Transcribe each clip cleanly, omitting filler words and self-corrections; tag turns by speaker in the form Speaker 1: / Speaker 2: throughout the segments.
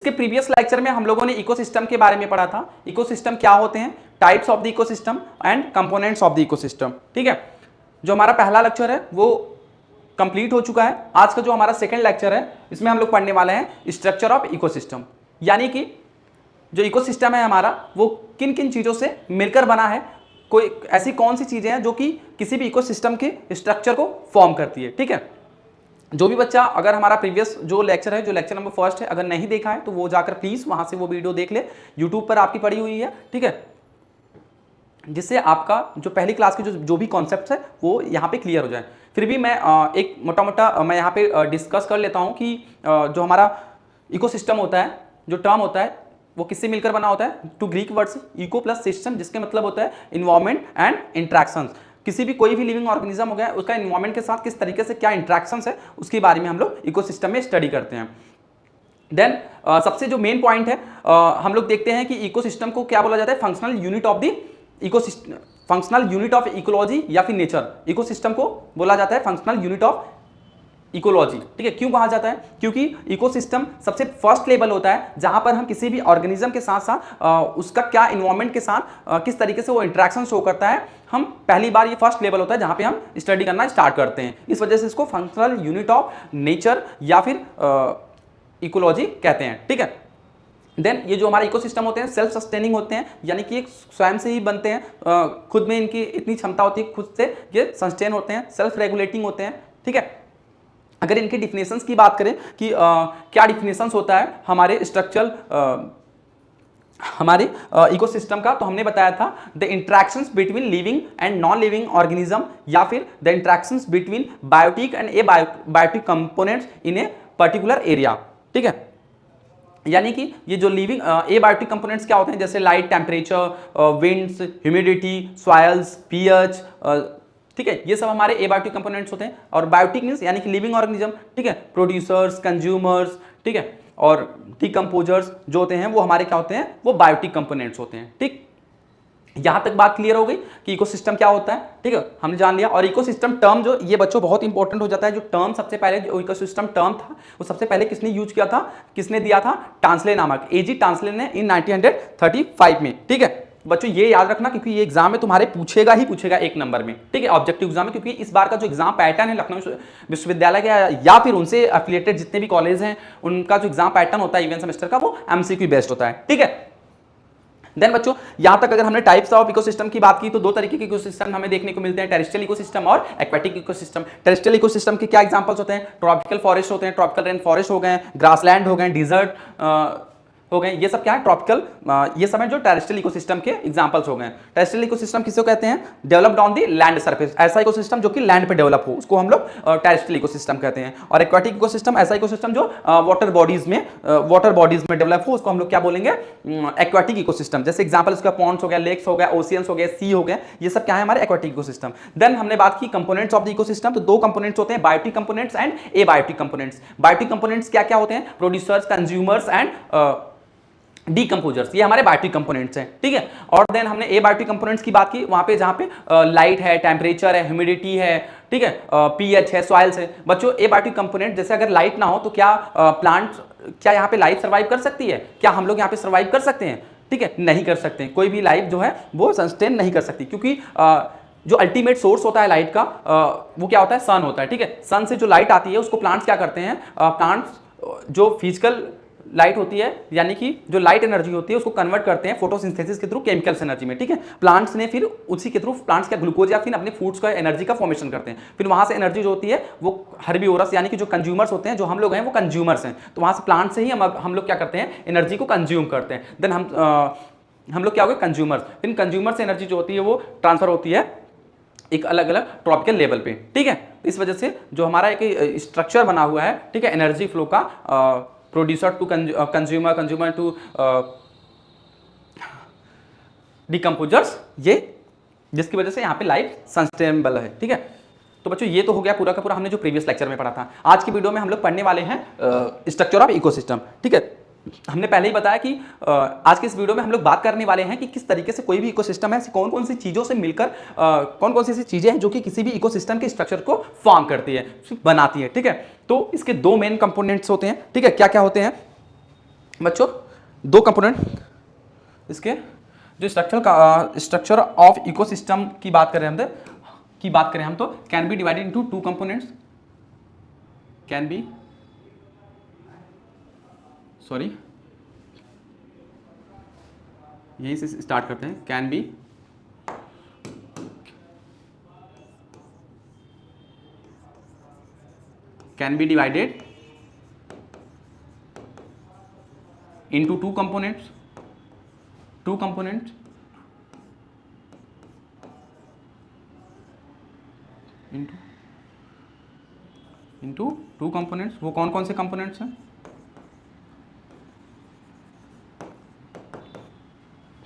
Speaker 1: इसके previous lecture में हम लोगों ने इकोसिस्टम के बारे में पढ़ा था। इकोसिस्टम क्या होते हैं, types of the ecosystem and components of the ecosystem. ठीक है, जो हमारा पहला लेक्चर है वो कंप्लीट हो चुका है। आज का जो हमारा सेकंड लेक्चर है इसमें हम लोग पढ़ने वाले हैं स्ट्रक्चर ऑफ इकोसिस्टम, यानी कि जो इकोसिस्टम है हमारा वो किन किन चीज़ों से मिलकर बना है, कोई ऐसी कौन सी चीज़ें हैं जो कि किसी भी इकोसिस्टम के स्ट्रक्चर को फॉर्म करती है। ठीक है, जो भी बच्चा अगर हमारा प्रीवियस जो लेक्चर है, जो लेक्चर नंबर फर्स्ट है, अगर नहीं देखा है तो वो जाकर प्लीज़ वहाँ से वो वीडियो देख ले, यूट्यूब पर आपकी पड़ी हुई है। ठीक है, जिससे आपका जो पहली क्लास के जो भी कॉन्सेप्ट है वो यहाँ पे क्लियर हो जाए। फिर भी मैं एक मोटा मोटा मैं यहाँ पे डिस्कस कर लेता हूँ कि जो हमारा इकोसिस्टम होता है, जो टर्म होता है वो किससे मिलकर बना होता है। Two Greek words eco plus system, जिसके मतलब होता है इन्वायरमेंट एंड इंट्रैक्शंस। किसी भी कोई भी लिविंग ऑर्गेनिज्म हो गया, उसका इन्वायरमेंट के साथ किस तरीके से क्या इंट्रैक्शंस है उसके बारे में हम लोग इकोसिस्टम में स्टडी करते हैं। देन सबसे जो मेन पॉइंट है, हम लोग देखते हैं कि इकोसिस्टम को क्या बोला जाता है, functional unit of the ecosystem, functional unit of ecology या फिर नेचर। इकोसिस्टम को बोला जाता है फंक्शनल यूनिट ऑफ इकोलॉजी। ठीक है, क्यों कहा जाता है, क्योंकि इकोसिस्टम सबसे फर्स्ट लेवल होता है जहां पर हम किसी भी ऑर्गेनिज्म के साथ साथ उसका क्या इन्वायरमेंट के साथ किस तरीके से वो इंटरेक्शन शो करता है, हम पहली बार ये फर्स्ट लेवल होता है जहां पे हम स्टडी करना स्टार्ट करते हैं। इस वजह से इसको फंक्शनल यूनिट ऑफ नेचर या फिर इकोलॉजी कहते हैं। ठीक है, देन ये जो हमारे इकोसिस्टम होते हैं सेल्फ सस्टेनिंग होते हैं, यानी कि एक स्वयं से ही बनते हैं, खुद में इनकी इतनी क्षमता होती है, खुद से ये सस्टेन होते हैं, सेल्फ रेगुलेटिंग होते हैं। ठीक है, अगर इनके डिफिनेशंस की बात करें कि क्या डिफिनेशंस होता है हमारे स्ट्रक्चरल हमारे इकोसिस्टम का, तो हमने बताया था the interactions between living and non living organism या फिर the interactions between biotic and abiotic components in a particular area. ठीक है, यानी कि ये जो लिविंग ए बायोटिक कंपोनेंट्स क्या होते हैं, जैसे light, temperature, winds, humidity, soils, pH, ठीक है, ये सब हमारे ए बायोटिक कंपोनेंट्स होते हैं। और बायोटिक मींस यानी कि लिविंग ऑर्गेनिज्म। ठीक है, प्रोड्यूसर्स, कंज्यूमर्स, ठीक है, और डिकम्पोजर्स जो होते हैं वो हमारे क्या होते हैं, वो बायोटिक कंपोनेंट्स होते हैं। ठीक, यहां तक बात क्लियर हो गई कि इकोसिस्टम क्या होता है। ठीक है, हमने जान लिया। और इकोसिस्टम टर्म जो ये बच्चों बहुत इंपॉर्टेंट हो जाता है, जो टर्म सबसे पहले जो इकोसिस्टम टर्म था वो सबसे पहले किसने यूज किया था, किसने दिया था, टांसले नामक, एजी टांसले ने इन 1935 में। ठीक है बच्चों, ये याद रखना क्योंकि ये एग्जाम में तुम्हारे पूछेगा ही पूछेगा एक नंबर में। ठीक है, ऑब्जेक्टिव एग्जाम में, क्योंकि इस बार का जो एग्जाम पैटर्न है लखनऊ विश्वविद्यालय का या फिर उनसे एफिलिएटेड जितने भी कॉलेज हैं उनका जो एग्जाम पैटर्न होता है इवेंट सेमेस्टर का, वो एमसीक्यू बेस्ड होता है। ठीक है, देन बच्चों यहां तक अगर हमने टाइप्स ऑफ इकोसिस्टम की बात की तो दो तरीके के इकोसिस्टम हमें देखने को मिलते हैं, टेरेस्ट्रियल इकोसिस्टम और एक्वेटिक इकोसिस्टम। टेरेस्ट्रियल इकोसिस्टम के क्या एग्जांपल्स होते हैं, ट्रॉपिकल फॉरेस्ट होते हैं, ट्रॉपिकल रेन फॉरेस्ट हो गए, ग्रासलैंड हो गए, डिजर्ट हो गए, ये सब क्या है, ट्रॉपिकल, ये सब है जो टेरेस्ट्रियल इकोसिस्टम के एग्जांपल्स हो गए। टेरेस्ट्रियल इकोसिस्टम किसको कहते हैं, developed on the land surface, ऐसा इकोसिस्टम जो कि लैंड पे डेवलप हो उसको हम लोग टेरेस्ट्रियल इकोसिस्टम कहते हैं। और एक्वेटिक इकोसिस्टम ऐसा इकोसिस्टम जो वाटर बॉडीज में डेवलप हो उसको हम लोग क्या बोलेंगे, एक्वेटिक इकोसिस्टम। जैसे एग्जांपल इसका पॉन्ड्स हो गया, लेक्स हो गया, ओशियंस हो गए, सी हो गए, ये सब क्या है हमारे एक्वेटिक इकोसिस्टम। देन हमने बात की कंपोनेंट्स ऑफ द इकोसिस्टम, तो दो कंपोनेंट्स होते हैं, biotic components and abiotic components. Biotic components क्या क्या होते हैं, प्रोड्यूसर्स, कंज्यूमर्स एंड डीकम्पोजर्स, ये हमारे बायोटिक कंपोनेंट्स हैं। ठीक है, और देन हमने ए बायोटिक कंपोनेंट्स की बात की, वहां पे जहां पे लाइट है, टेम्परेचर है, ह्यूमिडिटी है, ठीक है, पीएच है, सॉइल्स है। बच्चों ए बायोटिक कंपोनेंट जैसे अगर लाइट ना हो तो क्या प्लांट क्या यहाँ पे लाइफ सर्वाइव कर सकती है, क्या हम लोग यहाँ पे सर्वाइव कर सकते हैं, ठीक है, नहीं कर सकते। कोई भी लाइफ जो है वो सस्टेन नहीं कर सकती, क्योंकि जो अल्टीमेट सोर्स होता है लाइट का वो क्या होता है, सन होता है। ठीक है, सन से जो लाइट आती है उसको प्लांट्स क्या करते हैं, प्लांट्स जो फिजिकल लाइट होती है यानी कि जो लाइट एनर्जी होती है उसको कन्वर्ट करते हैं फोटोसिंथेसिस के थ्रू केमिकल्स एनर्जी में। ठीक है, प्लांट्स ने फिर उसी के थ्रू प्लांट्स का ग्लूकोज या फिर अपने फूड्स का एनर्जी का फॉर्मेशन करते हैं, फिर वहां से एनर्जी जो होती है वो हर्बीवोरस यानी कि जो कंज्यूमर्स होते हैं, जो हम लोग हैं वो कंज्यूमर्स हैं, तो वहां से प्लांट से ही हम लोग क्या करते हैं, एनर्जी को कंज्यूम करते हैं। देन हम लोग क्या हो गए, कंज्यूमर्स। फिर कंज्यूमर से एनर्जी जो होती है वो ट्रांसफर होती है एक अलग अलग ट्रॉपिकल लेवल पे। ठीक है, इस वजह से जो हमारा एक स्ट्रक्चर बना हुआ है, ठीक है, एनर्जी फ्लो का, producer to consumer, consumer to decomposers, ये जिसकी वजह से यहाँ पे लाइफ सस्टेनेबल है। ठीक है, तो बच्चों ये तो हो गया पूरा का पूरा हमने जो प्रीवियस लेक्चर में पढ़ा था। आज की वीडियो में हम लोग पढ़ने वाले हैं स्ट्रक्चर ऑफ इकोसिस्टम। ठीक है, हमने पहले ही बताया कि आज के इस वीडियो में हम लोग बात करने वाले हैं कि किस तरीके से कोई भी इकोसिस्टम है, कौन कौन सी चीज़ों से मिलकर कौन कौन सी ऐसी चीज़ें हैं जो कि किसी भी इकोसिस्टम के स्ट्रक्चर को फॉर्म करती है, बनाती है। ठीक है, तो इसके दो मेन कंपोनेंट्स होते हैं। ठीक है, क्या क्या होते हैं, बच्चों दो कंपोनेंट इसके जो स्ट्रक्चर ऑफ इकोसिस्टम की बात करें हम तो can be divided into two components, can be sorry यहीं से स्टार्ट करते हैं, can be divided into two components into two components। वो कौन कौन से कंपोनेंट्स हैं?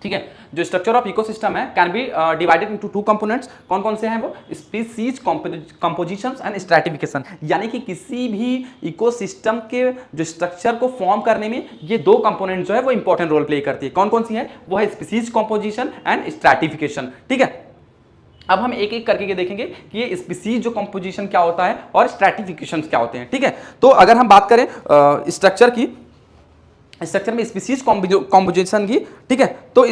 Speaker 1: ठीक है, जो स्ट्रक्चर ऑफ इकोसिस्टम है can be divided into two components. कौन कौन से हैं वो? Species compositions and stratification. यानी कि किसी भी इकोसिस्टम के जो स्ट्रक्चर को फॉर्म करने में ये दो कंपोनेंट जो है वो इंपॉर्टेंट रोल प्ले करती है। कौन कौन सी है? वो है स्पीसीज कंपोजिशन एंड स्ट्रैटिफिकेशन। ठीक है, अब हम एक एक करके ये देखेंगे कि ये स्पीसीज जो कंपोजिशन क्या होता है और स्ट्रैटिफिकेशन क्या होते हैं। ठीक है, तो अगर हम बात करें स्ट्रक्चर में स्पीसीज कंपोजिशन की, ठीक है, तो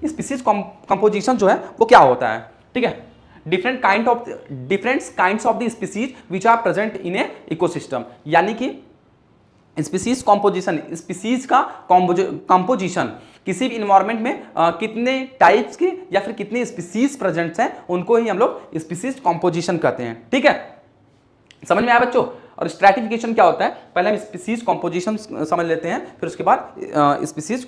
Speaker 1: स्पीसीज कंपोजिशन जो है वो क्या होता है? ठीक है, different kinds of the species which are present in a ecosystem. यानी कि स्पीसीज कंपोजिशन, स्पीसीज का कंपोजिशन किसी भी इन्वायरमेंट में कितने टाइप्स के या फिर कितने स्पीसीज प्रेजेंट्स हैं उनको ही हम लोग स्पीसीज कंपोजिशन कहते हैं। ठीक है, समझ में आया बच्चों? और स्ट्रैटिफिकेशन क्या होता है? पहले हम स्पीसीज कंपोजिशन समझ लेते हैं, फिर उसके बाद स्पीसीज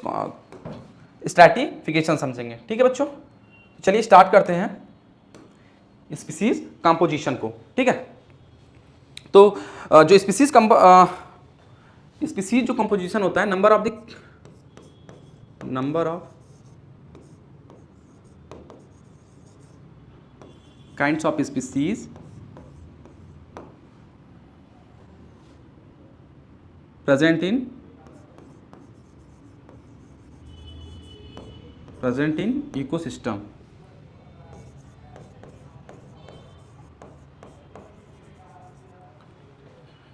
Speaker 1: स्ट्रैटिफिकेशन समझेंगे। ठीक है बच्चों, चलिए स्टार्ट करते हैं स्पीसीज कंपोजिशन को। ठीक है, तो जो स्पीसीज जो कंपोजिशन होता है, number of kinds of species present in ecosystem।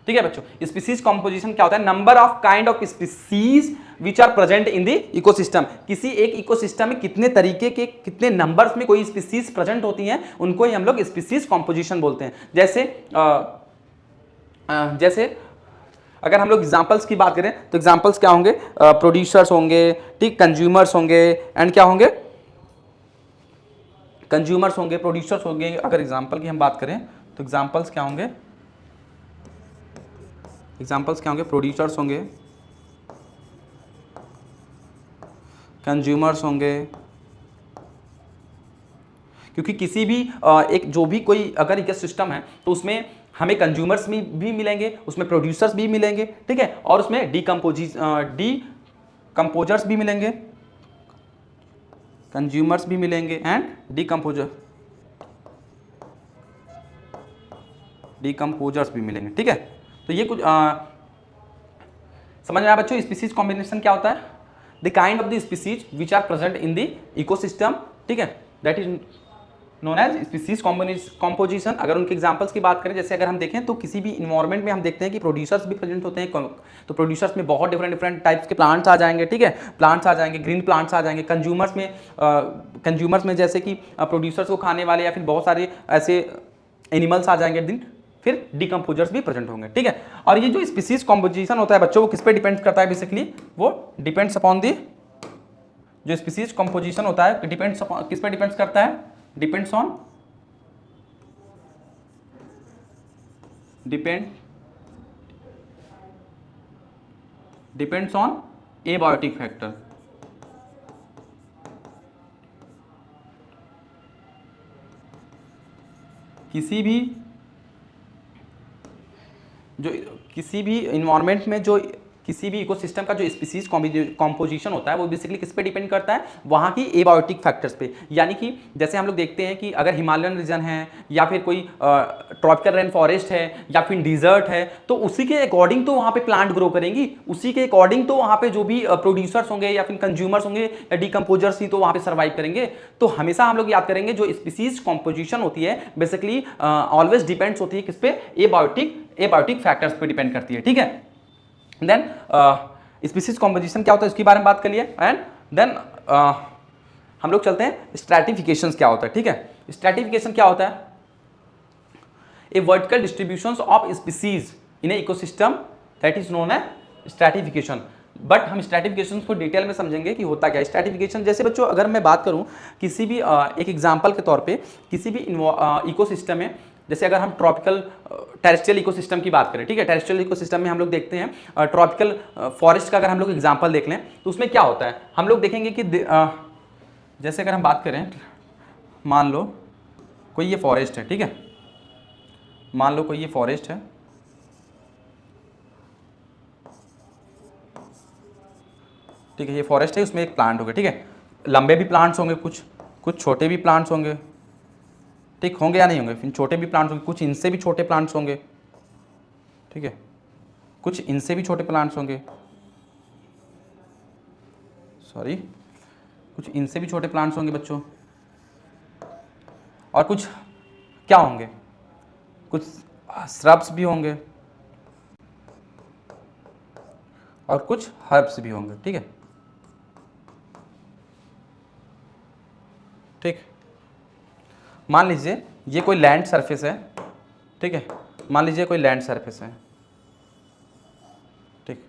Speaker 1: ठीक है बच्चों, स्पीसीज कंपोजिशन क्या होता है? Number of kind of species which are present in the ecosystem. किसी एक इकोसिस्टम में कितने तरीके के, कितने नंबर्स में कोई स्पीसीज प्रेजेंट होती हैं, उनको ही हम लोग स्पीसीज कंपोजिशन बोलते हैं। जैसे अगर हम लोग एग्जांपल्स की बात करें तो एग्जांपल्स क्या होंगे? प्रोड्यूसर्स होंगे, ठीक, कंज्यूमर्स होंगे एंड क्या होंगे? कंज्यूमर्स होंगे, प्रोड्यूसर्स होंगे। अगर एग्जांपल की हम बात करें तो एग्जांपल्स क्या होंगे? प्रोड्यूसर्स होंगे, कंज्यूमर्स होंगे। क्योंकि किसी भी कोई अगर इकोसिस्टम है तो उसमें हमें कंज्यूमर्स भी मिलेंगे, उसमें प्रोड्यूसर्स भी मिलेंगे, ठीक है, और उसमें डीकंपोजर्स भी मिलेंगे, कंज्यूमर्स भी मिलेंगे एंड डीकंपोजर्स भी मिलेंगे। ठीक है, तो ये कुछ समझ में आया बच्चों? स्पीसीज कॉम्बिनेशन क्या होता है? The kind of the species which are present in the ecosystem, ठीक है, that is known as species composition. अगर उनके एग्जांपल्स की बात करें, जैसे अगर हम देखें तो किसी भी इन्वायरमेंट में हम देखते हैं कि प्रोड्यूसर्स भी प्रेजेंट होते हैं, तो प्रोड्यूसर्स में बहुत डिफरेंट टाइप्स के प्लांट्स आ जाएंगे। ठीक है, प्लांट्स आ जाएंगे, ग्रीन प्लांट्स आ जाएंगे। कंज्यूमर्स में जैसे कि प्रोड्यूसर्स को खाने वाले या फिर बहुत सारे ऐसे एनिमल्स आ जाएंगे, फिर डिकम्पोजर्स भी प्रेजेंट होंगे। ठीक है, और ये जो स्पीसीज कॉम्पोजिशन होता है बच्चों, वो किस पे डिपेंड करता है? बेसिकली वो डिपेंड्स अपॉन दी, जो स्पीसीज कॉम्पोजिशन होता है डिपेंड्स अपॉन, किस पे डिपेंड्स करता है? Depends on abiotic factor. किसी भी इन्वायरमेंट में जो किसी भी इकोसिस्टम का जो स्पीसीज कॉम्पोजिशन होता है वो बेसिकली किस पे डिपेंड करता है? वहाँ की एबायोटिक फैक्टर्स पे। यानी कि जैसे हम लोग देखते हैं कि अगर हिमालयन रीजन है या फिर कोई ट्रॉपिकल रेन फॉरेस्ट है या फिर डिजर्ट है, तो उसी के अकॉर्डिंग तो वहाँ पे प्लांट ग्रो करेंगी, उसी के अकॉर्डिंग तो वहाँ पे जो भी प्रोड्यूसर्स होंगे या फिर कंज्यूमर्स होंगे या डिकम्पोजर्स ही तो वहाँ पे सर्वाइव करेंगे। तो हमेशा हम लोग याद करेंगे जो स्पीसीज कॉम्पोजिशन होती है बेसिकली ऑलवेज डिपेंड्स होती है किस पे? एबायोटिक फैक्टर्स पे डिपेंड करती है। ठीक है, देन स्पीसीज कॉम्पोजिशन क्या होता है उसके बारे में बात कर लिए, एंड देन हम लोग चलते हैं स्ट्रैटिफिकेशन क्या होता है। ठीक है, स्ट्रैटिफिकेशन क्या होता है? A vertical distribution of species in a ecosystem that is known as stratification. But हम स्ट्रैटिफिकेशन को डिटेल में समझेंगे कि होता क्या है स्ट्रैटिफिकेशन। जैसे बच्चों अगर मैं बात करूं किसी भी एक एग्जांपल के तौर पे किसी भी इकोसिस्टम में, जैसे अगर हम ट्रॉपिकल टेरेस्ट्रियल इकोसिस्टम की बात करें, ठीक है, टेरेस्ट्रियल इकोसिस्टम में हम लोग देखते हैं ट्रॉपिकल फॉरेस्ट का अगर हम लोग एग्जांपल देख लें तो उसमें क्या होता है, हम लोग देखेंगे कि जैसे अगर हम बात करें, मान लो कोई ये फॉरेस्ट है, ठीक है, मान लो कोई ये फॉरेस्ट है, ठीक है, ये फॉरेस्ट है, उसमें एक प्लांट होगा, ठीक है, लंबे भी प्लांट्स होंगे, कुछ छोटे भी प्लांट्स होंगे, ठीक होंगे या नहीं होंगे, फिर छोटे भी प्लांट्स होंगे, कुछ इनसे भी छोटे प्लांट्स होंगे, ठीक है, कुछ इनसे भी छोटे प्लांट्स होंगे, सॉरी, कुछ इनसे भी छोटे प्लांट्स होंगे बच्चों, और कुछ क्या होंगे, कुछ श्रब्स भी होंगे और कुछ हर्ब्स भी होंगे, ठीक है, ठीक। मान लीजिए ये कोई लैंड सरफेस है, ठीक है, मान लीजिए कोई लैंड सरफेस है, ठीक,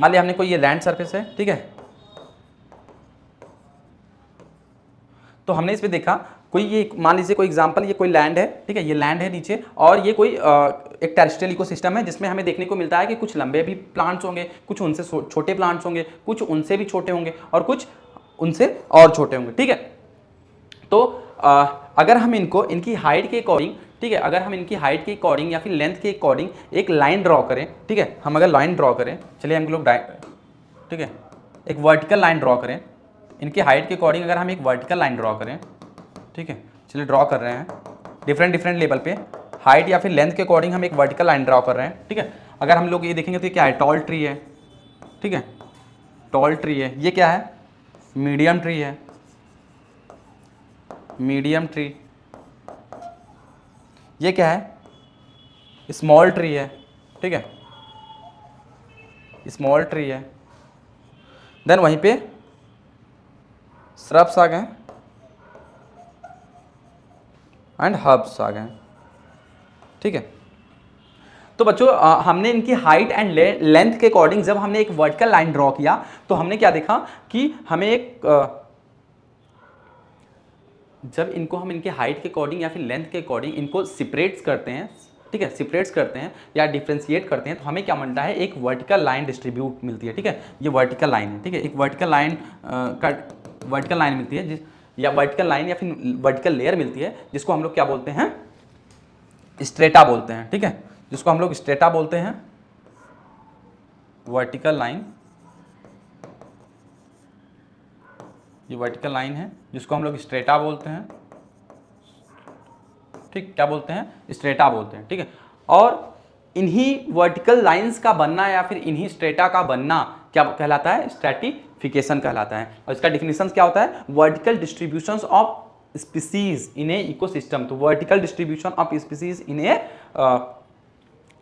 Speaker 1: मान लिया हमने कोई ये लैंड सरफेस है, ठीक है, तो हमने इसमें देखा कोई ये मान लीजिए कोई एग्जांपल, ये कोई लैंड है, ठीक है, ये लैंड है नीचे, और ये कोई एक टेरेस्ट्रियल इकोसिस्टम है जिसमें हमें देखने को मिलता है कि कुछ लंबे भी प्लांट्स होंगे, कुछ उनसे छोटे प्लांट्स होंगे, कुछ उनसे भी छोटे होंगे और कुछ उनसे और छोटे होंगे, ठीक है। तो अगर हम इनको इनकी हाइट के अकॉर्डिंग, ठीक है, अगर हम इनकी हाइट के अकॉर्डिंग या फिर लेंथ के अकॉर्डिंग एक लाइन ड्रॉ करें, ठीक है, हम अगर लाइन ड्रॉ करें, चलिए हम लोग ठीक है, एक वर्टिकल लाइन ड्रॉ करें, इनकी हाइट के अकॉर्डिंग अगर हम एक वर्टिकल लाइन ड्रॉ करें, ठीक है, चलिए ड्रॉ कर रहे हैं, डिफरेंट लेवल पे हाइट या फिर लेंथ के अकॉर्डिंग हम एक वर्टिकल लाइन ड्रॉ कर रहे हैं, ठीक है। अगर हम लोग ये देखेंगे तो ये क्या है, टॉल ट्री है, ठीक है, टॉल ट्री है, ये क्या है, मीडियम ट्री है, मीडियम ट्री, ये क्या है, स्मॉल ट्री है, ठीक है, स्मॉल ट्री है, देन वहीं पे श्रब्स आ गए एंड हर्ब्स आ गए, ठीक है। तो बच्चों हमने इनकी हाइट एंड लेंथ के अकॉर्डिंग जब हमने एक वर्टिकल लाइन ड्रॉ किया तो हमने क्या देखा कि हमें एक जब इनको हम इनके हाइट के अकॉर्डिंग या फिर लेंथ के अकॉर्डिंग इनको सेपरेट्स करते हैं, ठीक है, सेपरेट्स करते हैं या डिफ्रेंशिएट करते हैं तो हमें क्या मिलता है, एक वर्टिकल लाइन डिस्ट्रीब्यूट मिलती है, ठीक है, ये वर्टिकल लाइन है, ठीक है, एक वर्टिकल लाइन वर्टिकल लाइन मिलती है या वर्टिकल लाइन या फिर वर्टिकल लेयर मिलती है जिसको हम लोग क्या बोलते हैं, स्ट्रेटा बोलते हैं, ठीक है, जिसको हम लोग स्ट्रेटा बोलते हैं, वर्टिकल लाइन, ये वर्टिकल लाइन है जिसको हम लोग स्ट्रेटा बोलते हैं, ठीक, क्या बोलते हैं, स्ट्रेटा बोलते हैं, ठीक है। और इन्हीं वर्टिकल लाइंस का बनना या फिर इन्हीं स्ट्रेटा का बनना क्या कहलाता है, स्ट्रैटिफिकेशन कहलाता है। और इसका डिफिनेशन क्या होता है, vertical distribution of species in a ecosystem. तो vertical distribution of species in a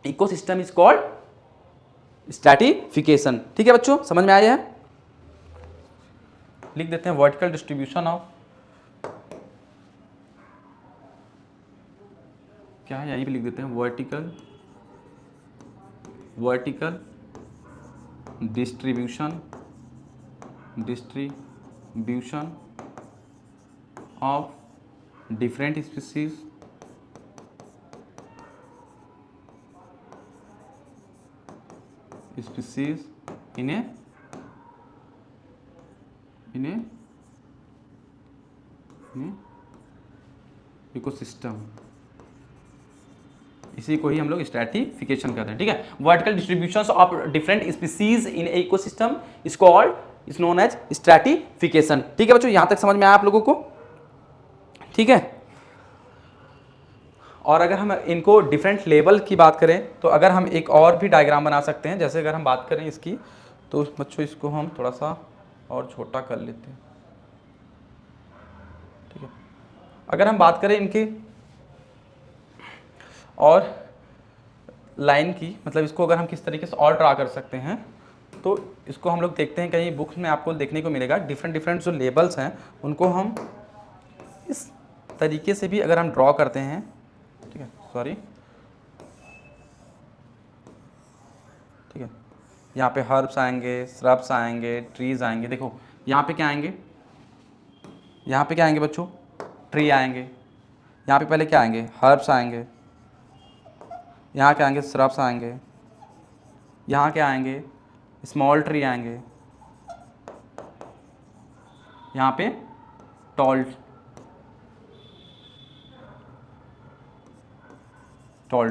Speaker 1: ecosystem is called stratification, ठीक है बच्चों, समझ में आया है। लिख देते हैं वर्टिकल डिस्ट्रीब्यूशन ऑफ, क्या है यहीं पे लिख देते हैं, vertical distribution of different species in a ecosystem, इसी को ही हम लोग स्ट्रैटिफिकेशन कहते हैं, ठीक है। Vertical distribution of different species in a ecosystem is called, is known as stratification, ठीक है बच्चों, यहां तक समझ में आया आप लोगों को, ठीक है। और अगर हम इनको डिफरेंट लेवल की बात करें तो अगर हम एक और भी डायग्राम बना सकते हैं, जैसे अगर हम बात करें इसकी तो बच्चों इसको हम थोड़ा सा और छोटा कर लेते हैं, ठीक है। अगर हम बात करें इनकी और लाइन की, मतलब इसको अगर हम किस तरीके से और ड्रा कर सकते हैं, तो इसको हम लोग देखते हैं कहीं बुक्स में आपको देखने को मिलेगा। डिफरेंट डिफरेंट जो लेबल्स हैं उनको हम इस तरीके से भी अगर हम ड्रॉ करते हैं, ठीक है, सॉरी, ठीक है, यहाँ पे हर्ब्स आएंगे, श्रब्स आएंगे, ट्रीज आएंगे। देखो यहाँ पे क्या आएंगे, यहाँ पे क्या आएंगे बच्चों, ट्री आएंगे। यहाँ पे पहले क्या आएंगे, हर्ब्स आएंगे। यहाँ क्या आएंगे, श्रब्स आएंगे। यहाँ क्या आएंगे, स्मॉल ट्री आएंगे। यहाँ पे टॉल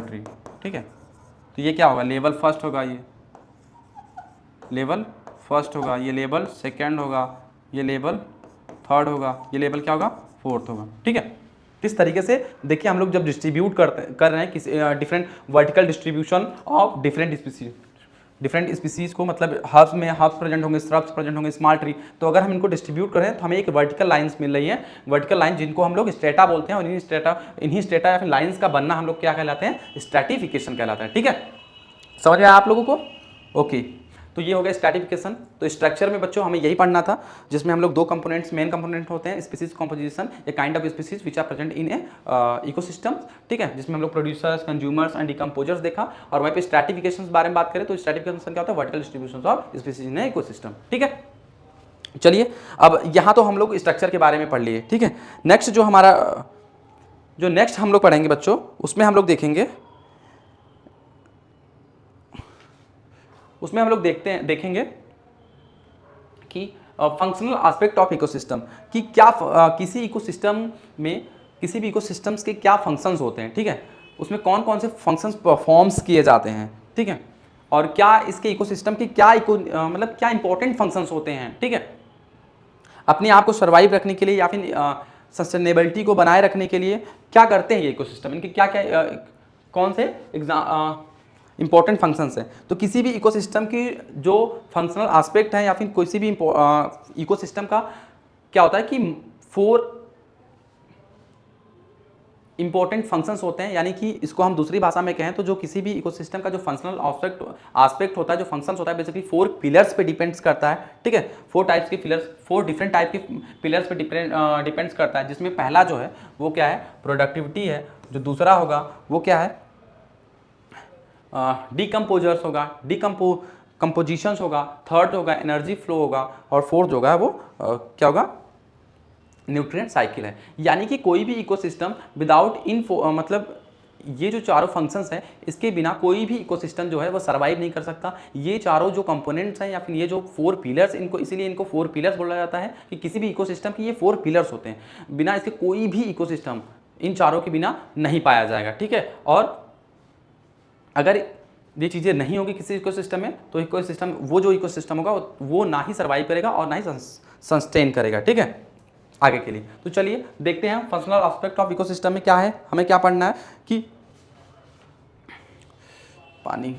Speaker 1: ट्री, ठीक है। तो ये क्या होगा, लेवल फर्स्ट होगा, ये लेवल फर्स्ट होगा, ये लेवल सेकंड होगा, ये लेवल थर्ड होगा, ये लेवल क्या होगा, फोर्थ होगा, ठीक है। इस तरीके से देखिए हम लोग जब डिस्ट्रीब्यूट कर रहे हैं किसी different vertical distribution of different species को, मतलब हर्ब्स में हर्ब्स प्रेजेंट होंगे, श्रब्स प्रेजेंट होंगे, स्मॉल ट्री, तो अगर हम इनको डिस्ट्रीब्यूट करें तो हमें एक वर्टिकल लाइंस मिल रही है, वर्टिकल लाइन जिनको हम लोग स्ट्रेटा बोलते हैं। और इन्हीं स्ट्रेटा या फिर लाइंस का बनना हम लोग क्या कहलाते हैं, स्ट्रैटिफिकेशन कहलाता है, ठीक है। समझ में आया आप लोगों को, ओके। तो ये हो गया स्ट्रैटिफिकेशन। तो स्ट्रक्चर में बच्चों हमें यही पढ़ना था, जिसमें हम लोग दो कंपोनेंट्स, मेन कंपोनेंट होते हैं, species composition, a kind of species which are present in a ecosystem, ठीक है, जिसमें हम लोग प्रोड्यूसर्स, कंज्यूमर्स एंड डिकम्पोजर्स देखा। और वहीं पे स्ट्रैटिफिकेशन के बारे में बात करें तो स्ट्रैटिफिकेशन क्या होता है, vertical distribution of species in ecosystem, ठीक है। चलिए अब यहाँ तो हम लोग स्ट्रक्चर के बारे में पढ़ लिए, ठीक है। नेक्स्ट जो हमारा जो नेक्स्ट हम लोग पढ़ेंगे बच्चों, उसमें हम लोग देखेंगे कि फंक्शनल एस्पेक्ट ऑफ इकोसिस्टम, कि क्या किसी इकोसिस्टम में, किसी भी इकोसिस्टम्स के क्या फंक्शंस होते हैं, ठीक है, उसमें कौन कौन से फंक्शंस परफॉर्म्स किए जाते हैं, ठीक है, और क्या इसके इकोसिस्टम के क्या मतलब क्या इंपॉर्टेंट फंक्शंस होते हैं, ठीक है, अपने आप को सर्वाइव रखने के लिए या फिर सस्टेनेबिलिटी को बनाए रखने के लिए क्या करते हैं ये इकोसिस्टम, इनके क्या क्या कौन से इंपॉर्टेंट फंक्शंस हैं। तो किसी भी इकोसिस्टम की जो फंक्शनल एस्पेक्ट है या फिर किसी भी इकोसिस्टम का क्या होता है कि 4 इंपॉर्टेंट फंक्शंस होते हैं, यानी कि इसको हम दूसरी भाषा में कहें तो जो किसी भी इकोसिस्टम का जो फंक्शनल एस्पेक्ट होता है, जो फंक्शंस होता है, बेसिकली 4 पिलर्स पे डिपेंड्स करता है, ठीक है। 4 टाइप्स के पिलर्स, 4 डिफरेंट टाइप के पिलर्स पे डिपेंड्स करता है, जिसमें पहला जो है वो क्या है, प्रोडक्टिविटी है। जो दूसरा होगा वो क्या है, डिकम्पोजर्स होगा, कंपोजिशंस होगा। थर्ड होगा एनर्जी फ्लो होगा। और फोर्थ होगा वो क्या होगा, न्यूट्रिएंट साइकिल है। यानी कि कोई भी इकोसिस्टम विदाउट मतलब ये जो चारों फंक्शंस हैं, इसके बिना कोई भी इकोसिस्टम जो है वो सर्वाइव नहीं कर सकता। ये चारों जो कंपोनेंट्स हैं या फिर ये जो 4 पिलर्स, इसीलिए इनको 4 पिलर्स बोला जाता है कि किसी भी इकोसिस्टम की ये 4 पिलर्स होते हैं। बिना इसके कोई भी इकोसिस्टम इन चारों के बिना नहीं पाया जाएगा, ठीक है। और अगर ये चीज़ें नहीं होगी किसी इकोसिस्टम में, तो इकोसिस्टम, वो जो इकोसिस्टम होगा वो ना ही सर्वाइव करेगा और ना ही सस्टेन करेगा, ठीक है, आगे के लिए। तो चलिए देखते हैं फंक्शनल एस्पेक्ट ऑफ इकोसिस्टम में क्या है, हमें क्या पढ़ना है कि पानी,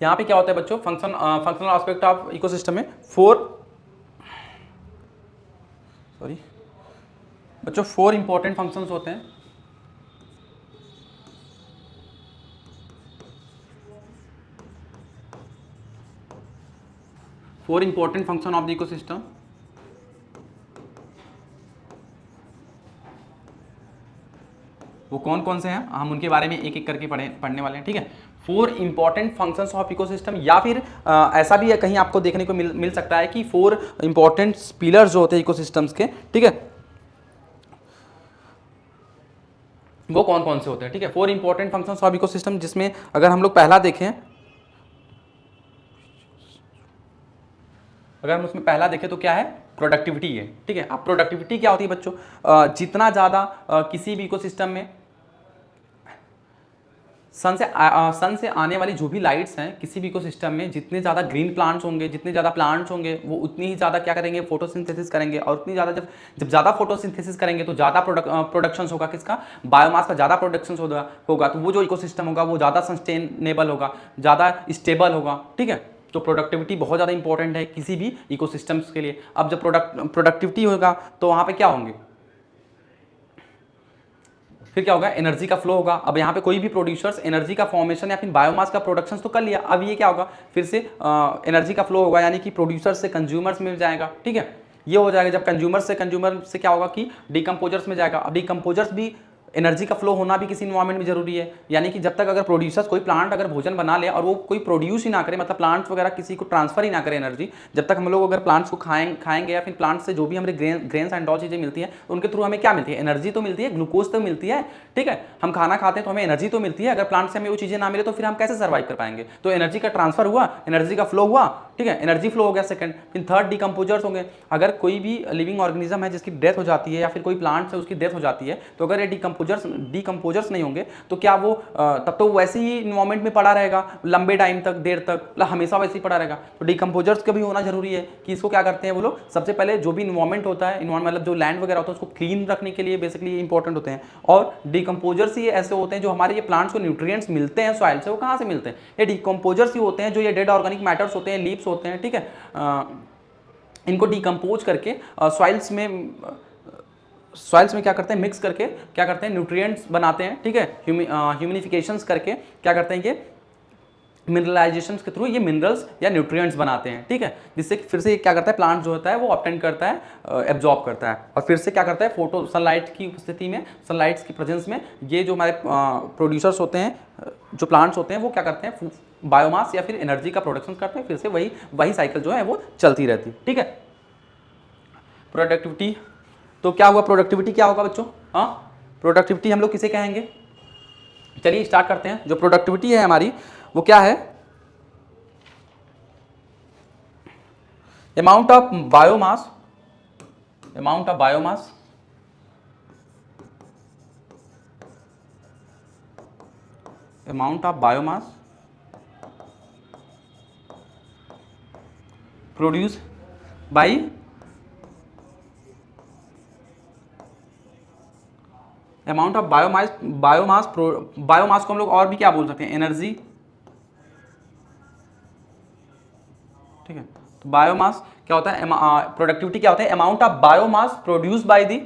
Speaker 1: यहाँ पे क्या होता है बच्चों, फंक्शनल एस्पेक्ट ऑफ इकोसिस्टम में 4 इंपॉर्टेंट फंक्शंस होते हैं। Four important function of the ecosystem. वो कौन कौन से हैं, हम उनके बारे में एक एक करके पढ़ने वाले हैं, ठीक है। 4 इंपॉर्टेंट फंक्शंस ऑफ इकोसिस्टम, या फिर ऐसा भी है कहीं आपको देखने को मिल सकता है कि 4 इंपॉर्टेंट पिलर्स जो होते हैं इकोसिस्टम्स के, ठीक है, वो कौन कौन से होते हैं, ठीक है। 4 इंपॉर्टेंट फंक्शंस ऑफ इकोसिस्टम, जिसमें अगर हम लोग पहला देखें, अगर हम उसमें पहला देखें तो क्या है, प्रोडक्टिविटी है, ठीक है। अब प्रोडक्टिविटी क्या होती है बच्चों, जितना ज़्यादा किसी भी इकोसिस्टम में सन से आने वाली जो भी लाइट्स हैं किसी भी इकोसिस्टम में, जितने ज़्यादा ग्रीन प्लांट्स होंगे, जितने ज़्यादा प्लांट्स होंगे, वो उतनी ही ज़्यादा क्या करेंगे, फोटोसिंथेसिस करेंगे। और उतनी ज़्यादा जब ज़्यादा फोटोसिंथेसिस करेंगे तो ज़्यादा प्रोडक्शन होगा, किसका, बायोमास का ज़्यादा प्रोडक्शन होगा। तो वो जो इकोसिस्टम होगा वो ज़्यादा सस्टेनेबल होगा, ज़्यादा स्टेबल होगा, ठीक है। तो प्रोडक्टिविटी बहुत ज़्यादा इंपॉर्टेंट है किसी भी इकोसिस्टम्स के लिए। अब जब प्रोडक्टिविटी होगा तो वहाँ पे क्या होंगे, फिर क्या होगा, एनर्जी का फ्लो होगा। अब यहाँ पे कोई भी प्रोड्यूसर्स एनर्जी का फॉर्मेशन या फिर बायोमास का प्रोडक्शन तो कर लिया, अब ये क्या होगा, फिर से एनर्जी का फ्लो होगा, यानी कि प्रोड्यूसर्स से कंज्यूमर्स में जाएगा। ठीक है, ये हो जाएगा। जब कंज्यूमर से क्या होगा कि डिकम्पोजर्स में जाएगा। अब डिकम्पोजर्स भी एनर्जी का फ्लो होना भी किसी इन्वायरमेंट में जरूरी है, यानी कि जब तक अगर प्रोड्यूसर्स कोई प्लांट अगर भोजन बना ले और वो कोई प्रोड्यूस ही ना करे, मतलब प्लांट्स वगैरह किसी को ट्रांसफर ही ना करे एनर्जी, जब तक हम लोग अगर प्लांट्स को खाएंगे या फिर प्लांट्स से जो भी हमारे ग्रेन्स एंड ऑल चीज़ें मिलती हैं उनके थ्रू हमें क्या मिलती है, एनर्जी तो मिलती है, ग्लूकोज तो मिलती है। ठीक है, हम खाना खाते हैं तो हमें एनर्जी तो मिलती है। अगर प्लांट से हमें वो चीज़ें ना मिले तो फिर हम कैसे सर्वाइव कर पाएंगे। तो एनर्जी का ट्रांसफर हुआ, एनर्जी का फ्लो हुआ। ठीक है, एनर्जी फ्लो हो गया सेकंड। फिर थर्ड डिकम्पोजर्स होंगे। अगर कोई भी लिविंग ऑर्गेनिज्म है जिसकी डेथ हो जाती है या फिर कोई प्लांट है उसकी डेथ हो जाती है, तो अगर ये डिकम्पोजर्स नहीं होंगे तो क्या वो तब तो वैसे ही इन्वायरमेंट में पड़ा रहेगा लंबे टाइम तक, देर तक, मतलब हमेशा वैसे ही पड़ा रहेगा। तो डिकम्पोजर्स का भी होना जरूरी है कि इसको क्या करते हैं वो लोग, सबसे पहले जो भी इन्वायरमेंट होता है, इन्वायरमेंट मतलब जो लैंड वगैरह होता है उसको क्लीन रखने के लिए बेसिकली इंपॉर्टेंट होते हैं। और डिकम्पोजर्स ही ऐसे होते हैं जो हमारे ये प्लांट्स को न्यूट्रिएंट्स मिलते हैं सॉइल से, वो कहाँ से मिलते हैं, ये डिकम्पोजर्स ही होते हैं जो ये डेड ऑर्गेनिक मैटर्स होते हैं, लीव्स होते हैं। ठीक है, इनको डिकम्पोज करके सॉइल्स में क्या करते हैं, मिक्स करके क्या करते हैं, न्यूट्रिएंट्स बनाते हैं। ठीक है, ह्यूमिनिफिकेशंस करके क्या करते हैं, ये मिनरलाइजेशन के थ्रू ये मिनरल्स या न्यूट्रिएंट्स बनाते हैं। ठीक है, जिससे फिर से क्या करता है, प्लांट जो होता है वो ऑब्टेन करता है, एब्जॉर्ब करता है, और फिर से क्या करता है, फोटो सनलाइट की उपस्थिति में, सनलाइट की प्रेजेंस में ये जो हमारे प्रोड्यूसर्स होते हैं, जो प्लांट्स होते हैं, वो क्या करते हैं, बायोमास या फिर एनर्जी का प्रोडक्शन करते हैं। फिर से वही साइकिल जो है वो चलती रहती है। ठीक है, प्रोडक्टिविटी तो क्या हुआ, प्रोडक्टिविटी क्या होगा बच्चों, हाँ प्रोडक्टिविटी हम लोग किसे कहेंगे, चलिए स्टार्ट करते हैं। जो प्रोडक्टिविटी है हमारी वो क्या है, amount of biomass, amount of biomass amount of biomass produce by amount of biomass को हम लोग और भी क्या बोल सकते हैं, एनर्जी। ठीक है, तो बायोमास क्या होता है, प्रोडक्टिविटी क्या होता है, amount of biomass produce by the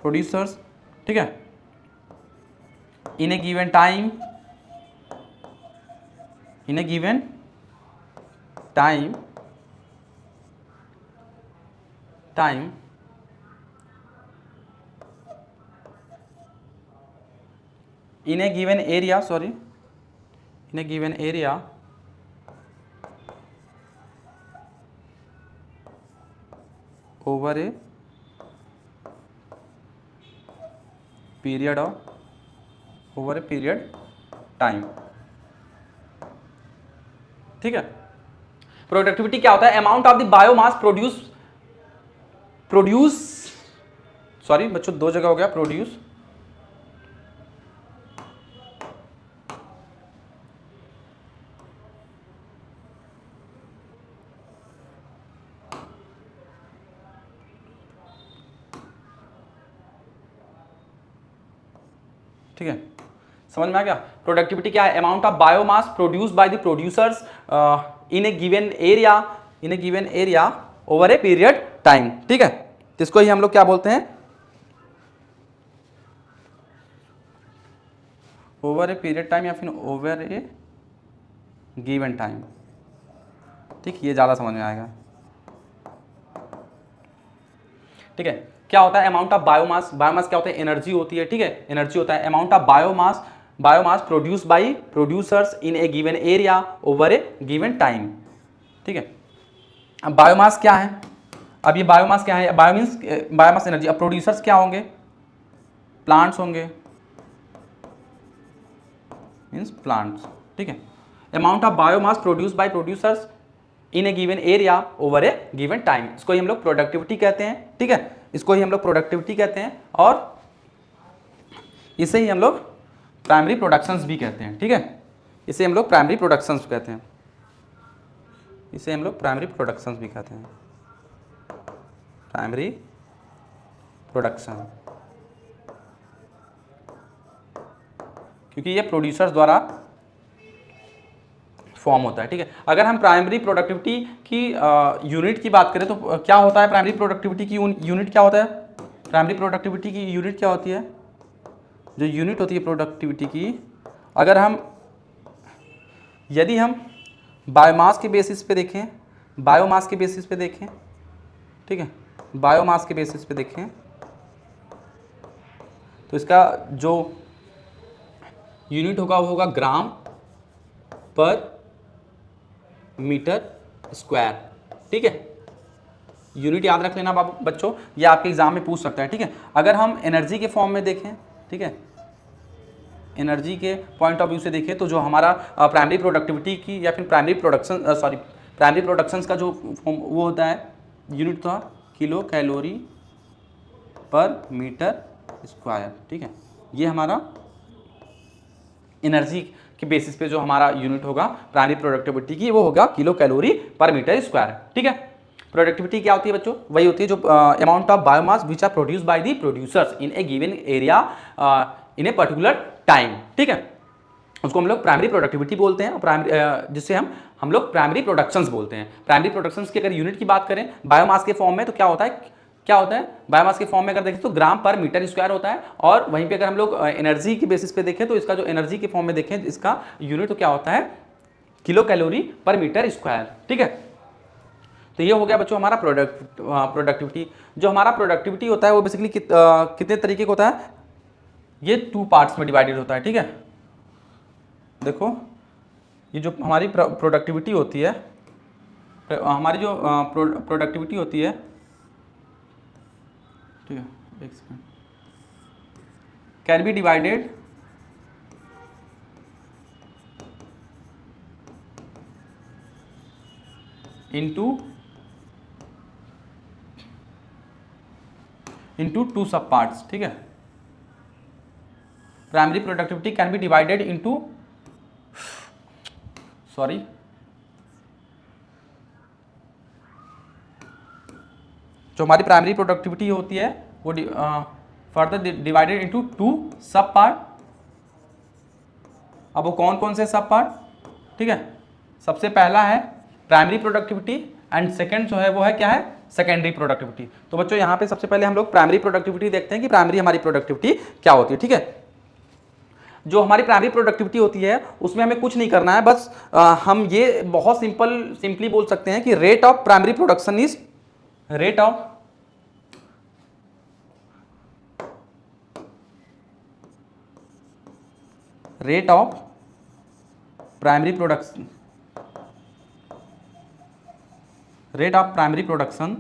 Speaker 1: producers ठीक है, in a given time in a given area over a period time. ठीक है, प्रोडक्टिविटी क्या होता है, amount of the biomass produce sorry बच्चों दो जगह हो गया, प्रोड्यूस ठीक है, समझ में आ गया। प्रोडक्टिविटी क्या है, amount of biomass produce by the producers in a given area over a period time. ठीक है, तो इसको ही हम लोग क्या बोलते हैं, ओवर ए पीरियड टाइम या फिर ओवर ए गिवन टाइम। ठीक, ये ज्यादा समझ में आएगा। ठीक है, क्या होता है अमाउंट ऑफ बायोमास क्या होता है, एनर्जी होती है। ठीक है, एनर्जी होता है, amount of biomass produce by producers in a given area over A given time. ठीक है, अब बायोमास क्या है, अब ये बायोमास क्या है, बायोमास एनर्जी। अब प्रोड्यूसर्स क्या होंगे, प्लांट्स होंगे, मीन्स प्लांट्स। ठीक है, amount of biomass produce by producers in a given area over A given time, इसको ही हम लोग प्रोडक्टिविटी कहते हैं। ठीक है, इसको ही हम लोग प्रोडक्टिविटी कहते हैं और इसे ही हम लोग प्राइमरी प्रोडक्शंस भी कहते हैं। ठीक है, इसे हम लोग प्राइमरी प्रोडक्शंस कहते हैं। इसे हम लोग प्राइमरी प्रोडक्शन भी कहते हैं, प्राइमरी प्रोडक्शन, क्योंकि ये प्रोड्यूसर्स द्वारा फॉर्म होता है। ठीक है, अगर हम प्राइमरी प्रोडक्टिविटी की यूनिट की बात करें तो क्या होता है, प्राइमरी प्रोडक्टिविटी की यूनिट क्या होता है, प्राइमरी प्रोडक्टिविटी की यूनिट क्या होती है, जो यूनिट होती है प्रोडक्टिविटी की, अगर हम यदि हम बायोमास के बेसिस पे देखें, बायोमास के बेसिस पे देखें, ठीक है, बायोमास के बेसिस पे देखें तो इसका जो यूनिट होगा वो होगा ग्राम पर मीटर स्क्वायर। ठीक है, यूनिट याद रख लेना बाबू बच्चों, ये आपके एग्जाम में पूछ सकता है। ठीक है, अगर हम एनर्जी के फॉर्म में देखें, ठीक है, एनर्जी के पॉइंट ऑफ व्यू से देखें तो जो हमारा प्राइमरी प्रोडक्टिविटी की या फिर प्राइमरी प्रोडक्शंस का जो वो होता है यूनिट था किलो कैलोरी पर मीटर स्क्वायर। ठीक है, ये हमारा एनर्जी के बेसिस पे जो हमारा यूनिट होगा प्राइमरी प्रोडक्टिविटी की वो होगा किलो कैलोरी पर मीटर स्क्वायर। ठीक है, प्रोडक्टिविटी क्या होती है बच्चों, वही होती है जो amount of biomass which are produce by the producers in a given area in a particular time. ठीक है, उसको हम लोग प्राइमरी प्रोडक्टिविटी बोलते हैं, प्राइमरी जिससे हम लोग प्राइमरी प्रोडक्शंस बोलते हैं। प्राइमरी प्रोडक्शंस की अगर यूनिट की बात करें बायोमास के फॉर्म में तो क्या होता है बायोमास के फॉर्म में अगर देखें तो ग्राम पर मीटर स्क्वायर होता है, और वहीं पे अगर हम लोग एनर्जी के बेसिस पे देखें तो इसका जो एनर्जी के फॉर्म में देखें इसका यूनिट तो क्या होता है किलो कैलोरी पर मीटर स्क्वायर। ठीक है, तो ये हो गया बच्चों हमारा प्रोडक्टिविटी। जो हमारा प्रोडक्टिविटी होता है वो बेसिकली कितने तरीके का होता है, ये 2 पार्ट्स में डिवाइडेड होता है। ठीक है, देखो ये जो हमारी प्रोडक्टिविटी होती है, हमारी जो प्रोडक्टिविटी होती है, ठीक है, एक second, can be divided into 2 सब पार्ट्स। ठीक है, primary productivity can be divided into जो हमारी प्राइमरी प्रोडक्टिविटी होती है वो फर्दर डिवाइडेड इनटू 2 सब पार्ट। अब वो कौन कौन से सब पार्ट, ठीक है, सबसे पहला है प्राइमरी प्रोडक्टिविटी एंड सेकंड जो है वो है क्या है सेकेंडरी प्रोडक्टिविटी। तो बच्चों यहाँ पे सबसे पहले हम लोग प्राइमरी प्रोडक्टिविटी देखते हैं कि प्राइमरी हमारी प्रोडक्टिविटी क्या होती है। ठीक है, जो हमारी प्राइमरी प्रोडक्टिविटी होती है उसमें हमें कुछ नहीं करना है, बस हम ये बहुत सिंपली बोल सकते हैं कि rate of primary production is rate of primary production, rate of primary production,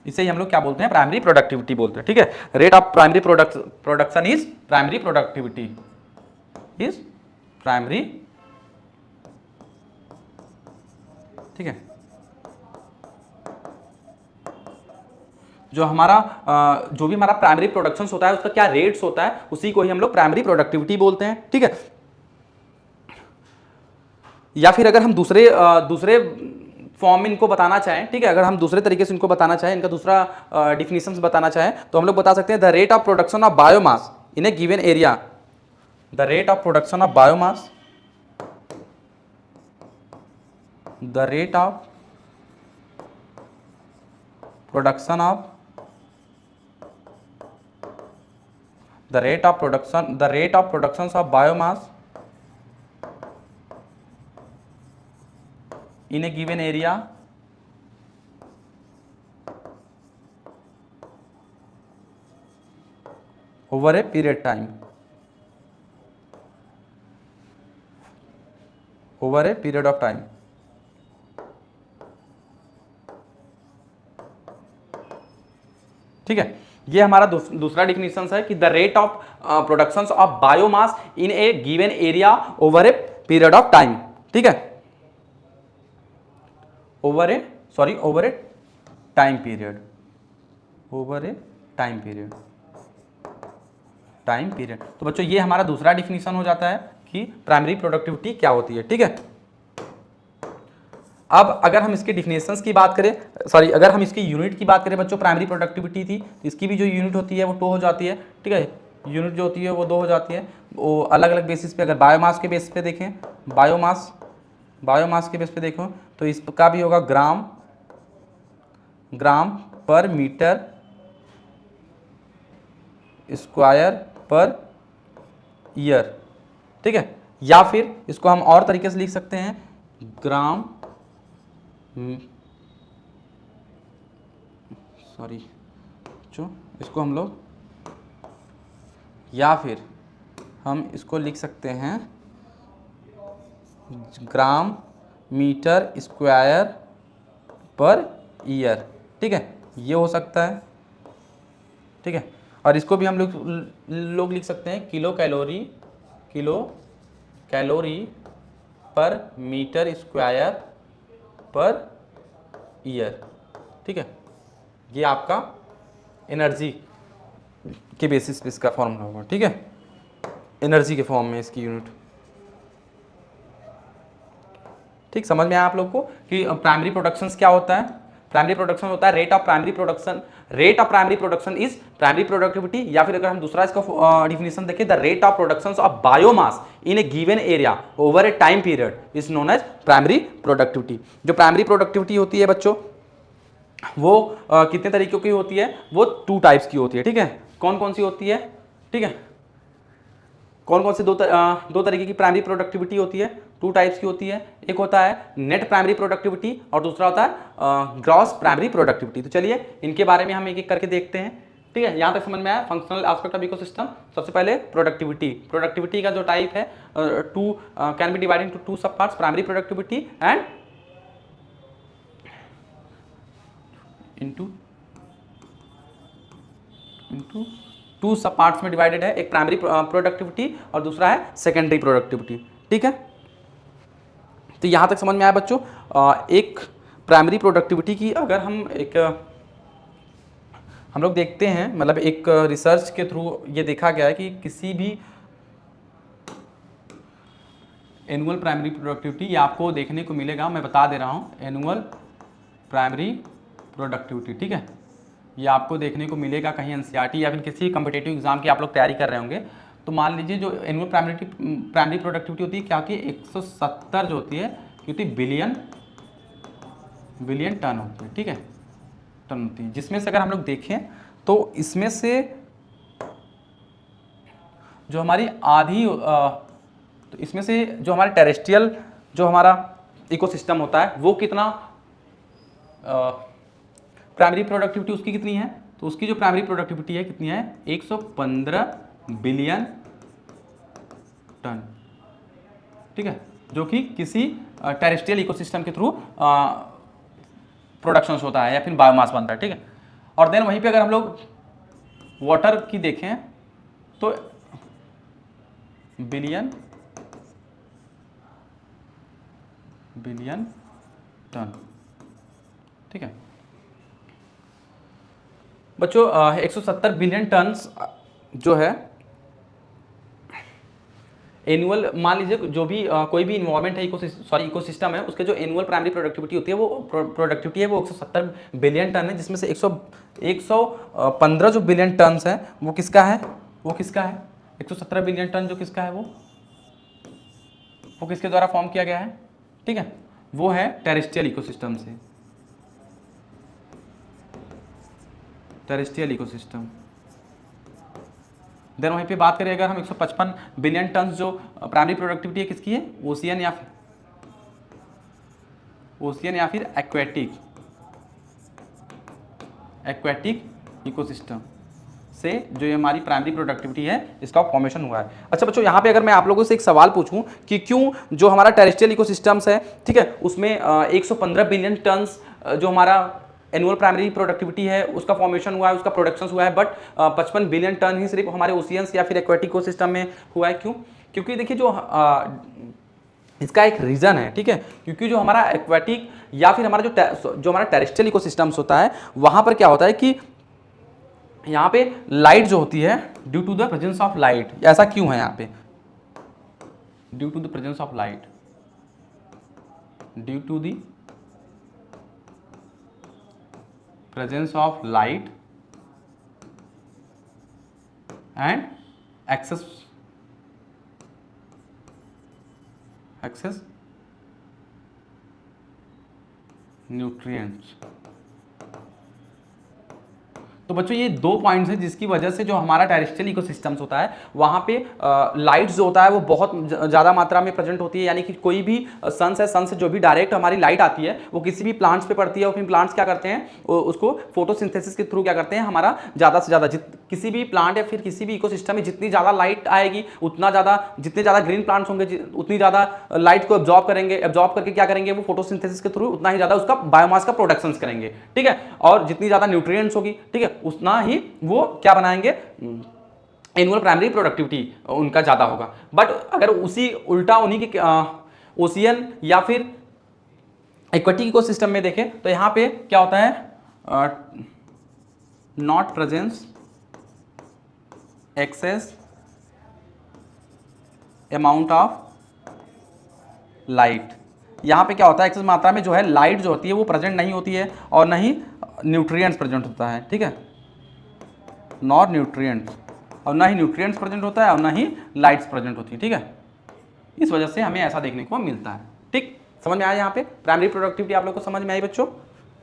Speaker 1: इसे हम लोग क्या बोलते हैं प्राइमरी प्रोडक्टिविटी बोलते हैं। ठीक है, rate of primary production is primary productivity is primary. ठीक है, जो भी हमारा प्राइमरी प्रोडक्शन होता है उसका क्या रेट्स होता है उसी को ही हम लोग प्राइमरी प्रोडक्टिविटी बोलते हैं। ठीक है, या फिर अगर हम दूसरे फॉर्म में इनको बताना चाहें, ठीक है, अगर हम दूसरे तरीके से इनको बताना चाहें, इनका दूसरा डिफिनेशन बताना चाहें तो हम लोग बता सकते हैं the rate of production of biomass in a given area, the rate of production of biomass, the rate of production of the rate of productions of biomass in a given area over a period time, over a period of time। ठीक है, ये हमारा दूसरा definition है कि the rate of production of biomass in a given area over a period of time. ठीक है, over a time period, over a time period. तो बच्चों ये हमारा दूसरा डिफिनेशन हो जाता है कि प्राइमरी प्रोडक्टिविटी क्या होती है। ठीक है, अब अगर हम इसके डिफिनेशंस की बात करें, सॉरी अगर हम इसकी यूनिट की बात करें बच्चों, प्राइमरी प्रोडक्टिविटी थी तो इसकी भी जो यूनिट होती है वो 2 हो जाती है। ठीक है, यूनिट जो होती है वो 2 हो जाती है, वो अलग अलग बेसिस पे। अगर बायोमास के बेस पे देखें, बायोमास के बेस पे देखो तो इसका भी होगा ग्राम पर मीटर स्क्वायर पर ईयर। ठीक है, या फिर इसको हम और तरीके से लिख सकते हैं, ग्राम सॉरी जो इसको हम लोग, या फिर हम इसको लिख सकते हैं gram meter square per year. ठीक है, ये हो सकता है। ठीक है, और इसको भी हम लोग लिख सकते हैं किलो कैलोरी पर मीटर स्क्वायर पर ईयर। ठीक है, ये आपका एनर्जी के बेसिस पे इसका फॉर्मूला होगा। ठीक है, एनर्जी के फॉर्म में इसकी यूनिट। ठीक, समझ में आया आप लोग को कि प्राइमरी प्रोडक्शन क्या होता है? प्राइमरी प्रोडक्शन होता है rate of primary production is primary productivity, या फिर अगर हम दूसरा इसका डिफिनेशन देखें, the rate of production of biomass in a given area over a time period is known as primary productivity. जो प्राइमरी प्रोडक्टिविटी होती है बच्चों वो कितने तरीकों की होती है? वो 2 टाइप्स की होती है। ठीक है, कौन कौन सी होती है? ठीक है, कौन कौन से दो तरीके की प्राइमरी प्रोडक्टिविटी होती है? 2 टाइप्स की होती है। एक होता है नेट प्राइमरी प्रोडक्टिविटी और दूसरा होता है ग्रॉस प्राइमरी प्रोडक्टिविटी। तो चलिए इनके बारे में हम एक एक करके देखते हैं। ठीक है, यहाँ तक समझ में आया फंक्शनल एस्पेक्ट ऑफ इकोसिस्टम। सबसे पहले प्रोडक्टिविटी का जो टाइप है कैन बी डिवाइडेड इनटू 2 सब parts, primary productivity and into 2 सब पार्ट्स में डिवाइडेड है। एक प्राइमरी प्रोडक्टिविटी और दूसरा है सेकेंडरी प्रोडक्टिविटी। ठीक है, तो यहां तक समझ में आया बच्चों। एक प्राइमरी प्रोडक्टिविटी की अगर हम लोग देखते हैं, मतलब एक रिसर्च के थ्रू ये देखा गया है कि किसी भी एनुअल प्राइमरी प्रोडक्टिविटी, ये आपको देखने को मिलेगा, मैं बता दे रहा हूं, एनुअल प्राइमरी प्रोडक्टिविटी। ठीक है, ये आपको देखने को मिलेगा कहीं एनसीईआरटी या फिर किसी कॉम्पिटिटिव एग्जाम की आप लोग तैयारी कर रहे होंगे। तो मान लीजिए जो एनुअल प्राइमरी प्रोडक्टिविटी होती है क्या होती है? 170 जो होती है क्योंकि बिलियन टन होती है। ठीक है, टन होती है, जिसमें से अगर हम लोग देखें तो इसमें से जो हमारी तो इसमें से जो हमारे टेरेस्ट्रियल जो हमारा इकोसिस्टम होता है वो कितना प्राइमरी प्रोडक्टिविटी उसकी कितनी है? तो उसकी जो प्राइमरी प्रोडक्टिविटी है कितनी है? 115 बिलियन टन। ठीक है, जो कि किसी टेरेस्ट्रियल इकोसिस्टम के थ्रू प्रोडक्शन होता है या फिर बायोमास बनता है। ठीक है, और देन वहीं पे अगर हम लोग वाटर की देखें तो बिलियन टन। ठीक है बच्चों, 170 बिलियन टन जो है एनुअल, मान लीजिए जो भी कोई भी इन्वायरमेंट है, इकोसिस्टम है, उसके जो एनुअल प्राइमरी प्रोडक्टिविटी होती है वो 170 बिलियन टन है, जिसमें से 115 जो बिलियन टन है वो किसका है? 117 बिलियन टन जो किसका है वो किसके द्वारा फॉर्म किया गया है? ठीक है, वो है टेरेस्ट्रियल इकोसिस्टम से, टेरेस्ट्रियल इकोसिस्टम। देन वहीं पे बात करें अगर हम 155 बिलियन टन जो प्राइमरी प्रोडक्टिविटी है किसकी है? ओशियन या फिर एक्वेटिक इकोसिस्टम से जो ये हमारी प्राइमरी प्रोडक्टिविटी है इसका फॉर्मेशन हुआ है। अच्छा बच्चों, यहाँ पे अगर मैं आप लोगों से एक सवाल पूछूं कि क्यों जो हमारा टेरेस्ट्रियल इकोसिस्टम्स है, ठीक है, उसमें 115 बिलियन टन जो हमारा एनुअल प्राइमरी प्रोडक्टिविटी है उसका फॉर्मेशन हुआ है, उसका प्रोडक्शन हुआ है, बट 55 बिलियन टन ही सिर्फ हमारे ओशियंस या फिर एक्वेटिक इकोसिस्टम में हुआ है। क्यों? क्योंकि देखिए जो इसका एक रीज़न है। ठीक है, क्योंकि जो हमारा एक्वेटिक या फिर हमारा जो हमारा टेरेस्ट्रियल इकोसिस्टम्स होता है वहाँ पर क्या होता है कि यहाँ पे लाइट जो होती है due to the presence of light, ऐसा क्यों है यहाँ पे? Due to the presence of light, due to the presence of light and excess nutrients. तो बच्चों ये दो पॉइंट्स हैं जिसकी वजह से जो हमारा टेरेस्ट्रियल इकोसिस्टम्स होता है वहाँ पे लाइट्स जो होता है वो बहुत ज़्यादा मात्रा में प्रेजेंट होती है, यानी कि कोई भी सन से जो भी डायरेक्ट हमारी लाइट आती है वो किसी भी प्लांट्स पे पड़ती है और फिर प्लांट्स क्या करते हैं उसको फोटोसिंथेसिस के थ्रू क्या करते हैं, हमारा ज़्यादा से ज़्यादा किसी भी प्लांट या फिर किसी भी इकोसिस्टम में जितनी ज़्यादा लाइट आएगी उतना ज़्यादा, जितने ज़्यादा ग्रीन प्लांट्स होंगे उतनी ज़्यादा लाइट को एब्जॉर्ब करेंगे, एब्जॉर्ब करके क्या करेंगे वो फोटोसिंथेसिस के थ्रू उतना ही ज़्यादा उसका बायोमास का प्रोडक्शन करेंगे, ठीक है। और जितनी ज़्यादा न्यूट्रिएंट्स होगी, ठीक है, उतना ही वो क्या बनाएंगे, एनुअल प्राइमरी प्रोडक्टिविटी उनका ज्यादा होगा। बट अगर उसी उल्टा उन्हीं के ओशियन या फिर एक्वेटिक इकोसिस्टम में देखें तो यहां पे क्या होता है, not presence excess amount of light. यहां पे क्या होता है, एक्सेस मात्रा में जो है लाइट जो होती है वो प्रेजेंट नहीं होती है और न ही न्यूट्रिएंट्स प्रेजेंट होता है, ठीक है, नॉट न्यूट्रिएंट्स, और ना ही न्यूट्रिएंट्स प्रेजेंट होता है और ना ही लाइट्स प्रेजेंट होती है, ठीक है। इस वजह से हमें ऐसा देखने को मिलता है, ठीक। समझ में आया यहाँ पे प्राइमरी प्रोडक्टिविटी आप लोग को समझ में आई बच्चों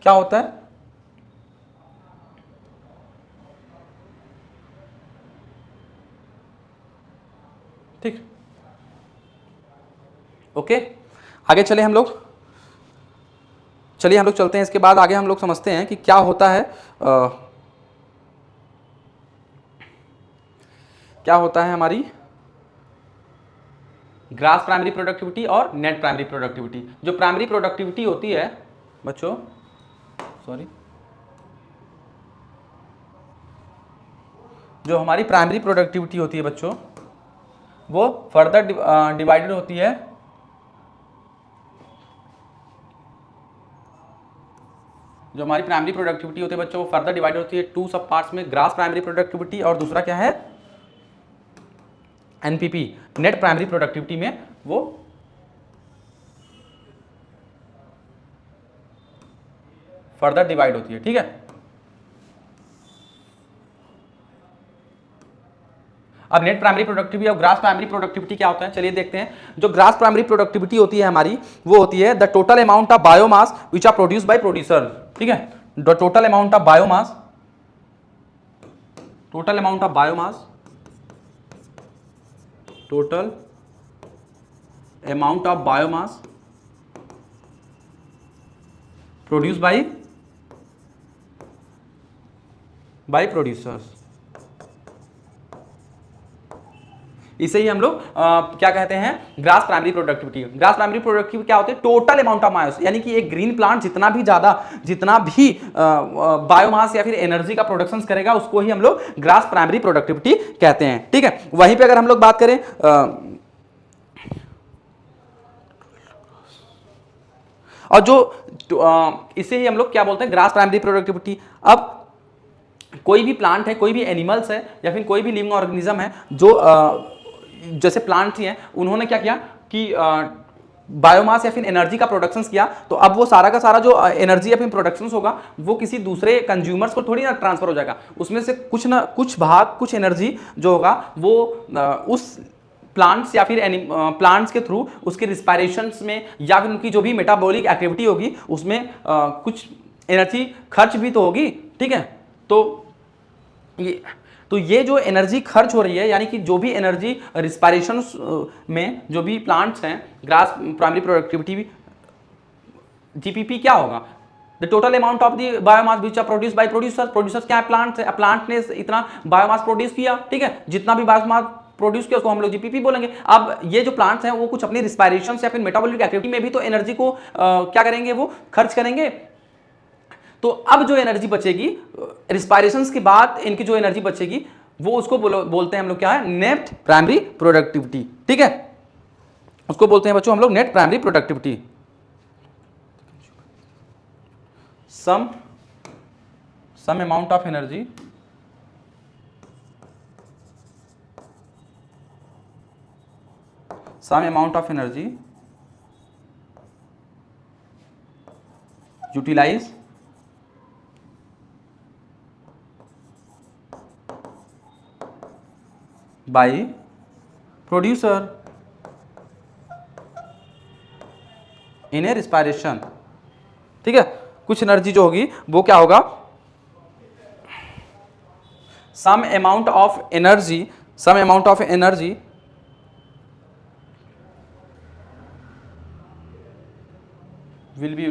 Speaker 1: क्या होता है, ठीक। ओके, आगे चले हम लोग, चलिए हम लोग चलते हैं। इसके बाद आगे हम लोग समझते हैं कि क्या होता है क्या होता है हमारी ग्रास प्राइमरी प्रोडक्टिविटी और नेट प्राइमरी प्रोडक्टिविटी। जो प्राइमरी प्रोडक्टिविटी होती है बच्चों, सॉरी, जो हमारी प्राइमरी प्रोडक्टिविटी होती है बच्चों वो फर्दर डिवाइडेड होती है जो हमारी प्राइमरी प्रोडक्टिविटी होती है बच्चों वो फर्दर डिवाइडेड होती है टू सब पार्ट्स में, ग्रास प्राइमरी प्रोडक्टिविटी और दूसरा क्या है एनपीपी नेट प्राइमरी प्रोडक्टिविटी में वो फर्दर डिवाइड होती है, ठीक है। अब नेट प्राइमरी प्रोडक्टिविटी और ग्रास प्राइमरी प्रोडक्टिविटी क्या होता है, चलिए देखते हैं। जो ग्रास प्राइमरी प्रोडक्टिविटी होती है हमारी वो होती है the total amount of biomass which are produce by producer, ठीक है। The total amount of biomass, total amount of biomass, total amount of biomass produce by producers, इसे ही हम लोग क्या कहते हैं gross primary productivity. Gross primary productivity क्या होती है, टोटल अमाउंट ऑफ मास, यानी कि एक ग्रीन प्लांट जितना भी बायोमास या फिर एनर्जी का प्रोडक्शन करेगा उसको ही हम लोग ग्रास प्राइमरी प्रोडक्टिविटी कहते हैं, ठीक है। वहीं पे अगर हम लोग बात करें और जो इसे ही हम लोग क्या बोलते हैं ग्रास प्राइमरी प्रोडक्टिविटी। अब कोई भी प्लांट है, कोई भी एनिमल्स है या फिर कोई भी लिविंग ऑर्गेनिज्म है जो जैसे प्लांट्स ही हैं, उन्होंने क्या किया कि बायोमास या फिर एनर्जी का प्रोडक्शन किया, तो अब वो सारा का सारा जो एनर्जी या फिर प्रोडक्शन होगा वो किसी दूसरे कंज्यूमर्स को थोड़ी ना ट्रांसफर हो जाएगा, उसमें से कुछ भाग, कुछ एनर्जी जो होगा वो उस प्लांट्स या फिर प्लांट्स के थ्रू उसके रिस्पायरेशंस में या फिर उनकी जो भी मेटाबॉलिक एक्टिविटी होगी उसमें कुछ एनर्जी खर्च भी तो होगी, ठीक है। तो ये जो एनर्जी खर्च हो रही है, यानी कि जो भी एनर्जी रिस्पायरेशन में जो भी प्लांट्स हैं, ग्रास प्राइमरी प्रोडक्टिविटी जीपीपी क्या होगा, the total amount of the biomass which are produced by producers. Producers क्या है, प्लांट्स है, प्लांट ने इतना बायोमास प्रोड्यूस किया, ठीक है, जितना भी बायोमास प्रोड्यूस किया उसको हम लोग जीपीपी बोलेंगे। अब ये जो प्लांट्स हैं वो कुछ अपनी रिस्पायरेशन या फिर मेटाबॉलिक एक्टिविटी में भी तो एनर्जी को क्या करेंगे, वो खर्च करेंगे। तो अब जो एनर्जी बचेगी रिस्पायरेशंस के बाद, इनकी जो एनर्जी बचेगी वो उसको बोलते हैं हम लोग क्या है, नेट प्राइमरी प्रोडक्टिविटी, ठीक है। उसको बोलते हैं बच्चों हम लोग net primary productivity. Some amount of energy some amount of energy utilized by producer in a respiration। ठीक है, कुछ एनर्जी जो होगी वो क्या होगा, some amount of energy will be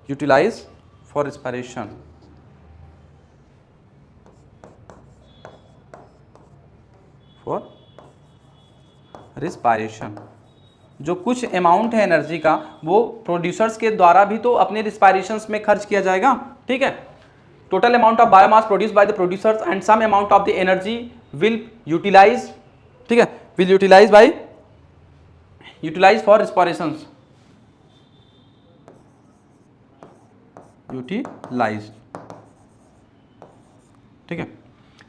Speaker 1: utilized for respiration। for respiration, जो कुछ अमाउंट है एनर्जी का वो प्रोड्यूसर्स के द्वारा भी तो अपने रिस्पायरेशंस में खर्च किया जाएगा। ठीक है, total amount of biomass produce by the producers and some amount of the energy will utilize, ठीक है, will utilize by utilize for respirations, utilize. ठीक है,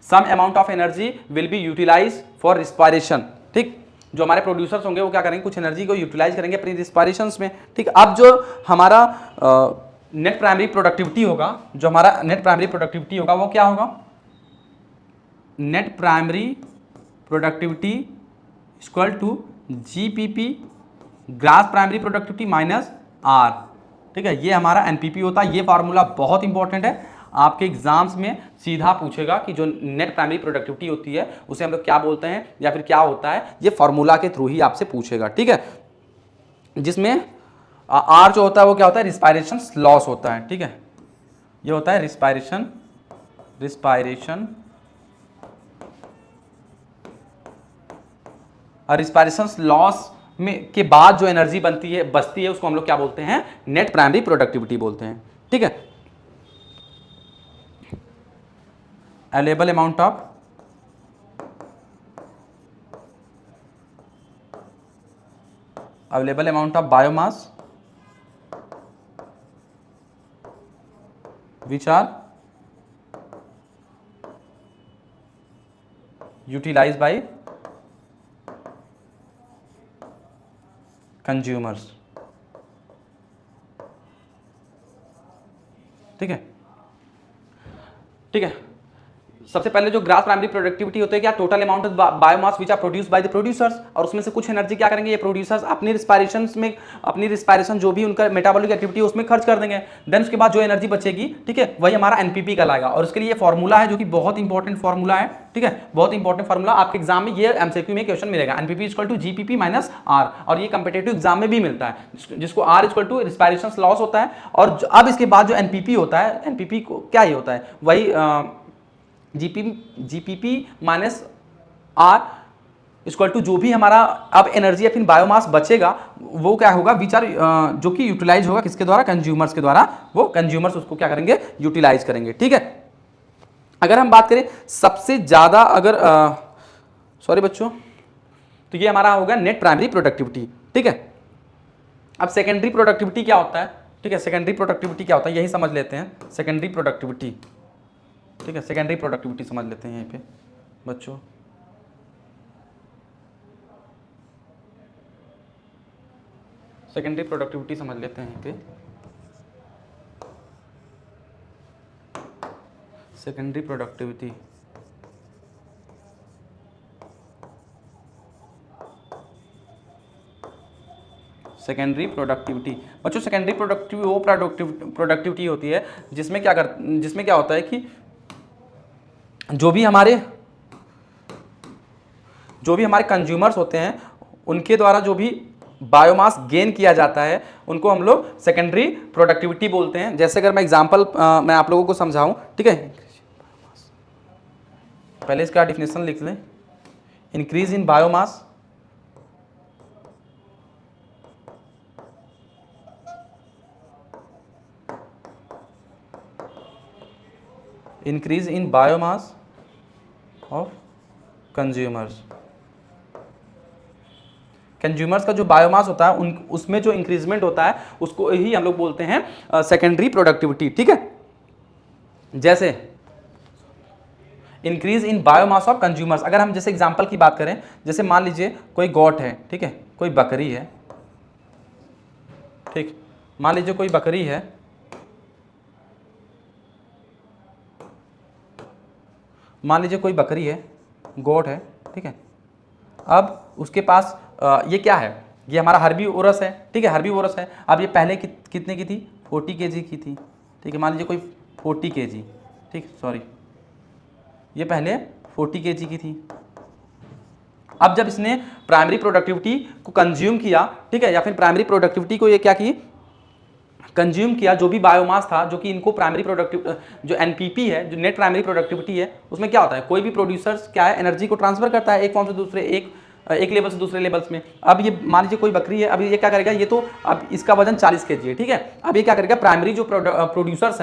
Speaker 1: some amount of energy will be utilize for respiration. ठीक, जो हमारे producers होंगे वो क्या करेंगे, कुछ एनर्जी को यूटिलाइज करेंगे अपनी रिस्पायरेशंस में। ठीक, अब जो हमारा नेट प्राइमरी प्रोडक्टिविटी होगा, जो हमारा नेट प्राइमरी प्रोडक्टिविटी होगा वो क्या होगा, net primary productivity equal to GPP gross primary productivity minus R. ठीक है, ये हमारा एनपीपी होता है। ये फार्मूला बहुत इंपॉर्टेंट है, आपके एग्जाम्स में सीधा पूछेगा कि जो नेट प्राइमरी प्रोडक्टिविटी होती है उसे हम लोग क्या बोलते हैं या फिर क्या होता है, ये फार्मूला के थ्रू ही आपसे पूछेगा। ठीक है, जिसमें आर जो होता है वो क्या होता है, रिस्पायरेशन लॉस होता है। ठीक है, ये होता है रिस्पायरेशन और रिस्पायरेशन लॉस में के बाद जो एनर्जी बचती है उसको हम लोग क्या बोलते हैं, नेट प्राइमरी प्रोडक्टिविटी बोलते हैं। ठीक है, available amount of biomass which are utilized by consumers। ठीक है, ठीक है, सबसे पहले जो ग्रास प्राइमरी प्रोडक्टिविटी होती है क्या, total amount of biomass which are produce by the producers, और उसमें से कुछ एनर्जी क्या करेंगे ये प्रोड्यूसर्स अपनी रिस्पायरेशन जो भी उनका मेटाबॉलिक एक्टिविटी है उसमें खर्च कर देंगे। देन उसके बाद जो एनर्जी बचेगी, ठीक है, वही हमारा एनपीपी कहलाएगा। और उसके लिए फॉर्मूला है जो कि बहुत इंपॉर्टेंट फॉर्मूला है। ठीक है, बहुत इंपॉर्टेंट फॉर्मूला, आपके एग्जाम में ये एमसीक्यू में क्वेश्चन मिलेगा, NPP equal to GPP minus R, और ये कंपिटेटिव एग्जाम में भी मिलता है, जिसको R equal to respiration loss होता है। और अब इसके बाद जो एनपीपी होता है, एनपीपी को क्या ही होता है, वही GPP minus R equal to जो भी हमारा अब एनर्जी या फिर बायोमास बचेगा वो क्या होगा, विचार जो कि यूटिलाइज होगा किसके द्वारा, कंज्यूमर्स के द्वारा। वो कंज्यूमर्स उसको क्या करेंगे, यूटिलाइज करेंगे। ठीक है, अगर हम बात करें सबसे ज्यादा, अगर सॉरी बच्चों, तो ये हमारा होगा नेट प्राइमरी प्रोडक्टिविटी। ठीक है, अब सेकेंडरी प्रोडक्टिविटी क्या होता है। ठीक है, सेकेंडरी प्रोडक्टिविटी क्या होता है यही समझ लेते हैं, सेकेंडरी प्रोडक्टिविटी। ठीक है, सेकेंडरी प्रोडक्टिविटी समझ लेते हैं यहीं पे बच्चों। सेकेंडरी प्रोडक्टिविटी समझ लेते हैं यहीं पे, सेकेंडरी प्रोडक्टिविटी। सेकेंडरी प्रोडक्टिविटी बच्चों, सेकेंडरी प्रोडक्टिविटी वो प्रोडक्टिविटी होती है जिसमें क्या होता है कि जो भी हमारे कंज्यूमर्स होते हैं उनके द्वारा जो भी बायोमास गेन किया जाता है उनको हम लोग सेकेंडरी प्रोडक्टिविटी बोलते हैं। जैसे अगर मैं एग्जांपल मैं आप लोगों को समझाऊं, ठीक है, पहले इसका डिफिनेशन लिख लें, increase in biomass of consumers consumers का जो बायोमास होता है उन उसमें जो इंक्रीजमेंट होता है उसको ही हम लोग बोलते हैं सेकेंडरी प्रोडक्टिविटी। ठीक है, जैसे increase in biomass of consumers. अगर हम जैसे एग्जांपल की बात करें, जैसे मान लीजिए कोई गोट है, ठीक है, कोई बकरी है, ठीक, मान लीजिए कोई बकरी है, मान लीजिए कोई बकरी है, गोट है, ठीक है। अब उसके पास ये क्या है, ये हमारा हर्बीवोरस है, ठीक है, हर्बीवोरस है। अब ये पहले कितने की थी, 40 kg की थी, ठीक है, मान लीजिए कोई 40 kg, ठीक, सॉरी, ये पहले 40 kg की थी। अब जब इसने प्राइमरी प्रोडक्टिविटी को कंज्यूम किया, ठीक है, या फिर प्राइमरी प्रोडक्टिविटी को ये क्या की, कंज्यूम किया, जो भी बायोमास था, जो कि इनको प्राइमरी प्रोडक्टिव जो एनपीपी है, जो नेट प्राइमरी प्रोडक्टिविटी है, उसमें क्या होता है, कोई भी प्रोड्यूसर्स क्या है, एनर्जी को ट्रांसफर करता है एक फॉर्म से दूसरे, एक लेवल से दूसरे लेवल्स में। अब ये मान लीजिए कोई बकरी है, अब ये क्या करेगा, ये तो अब इसका वजन 40 kg है, ठीक है। अब ये क्या करेगा, प्राइमरी जो प्रोड्यूसर्स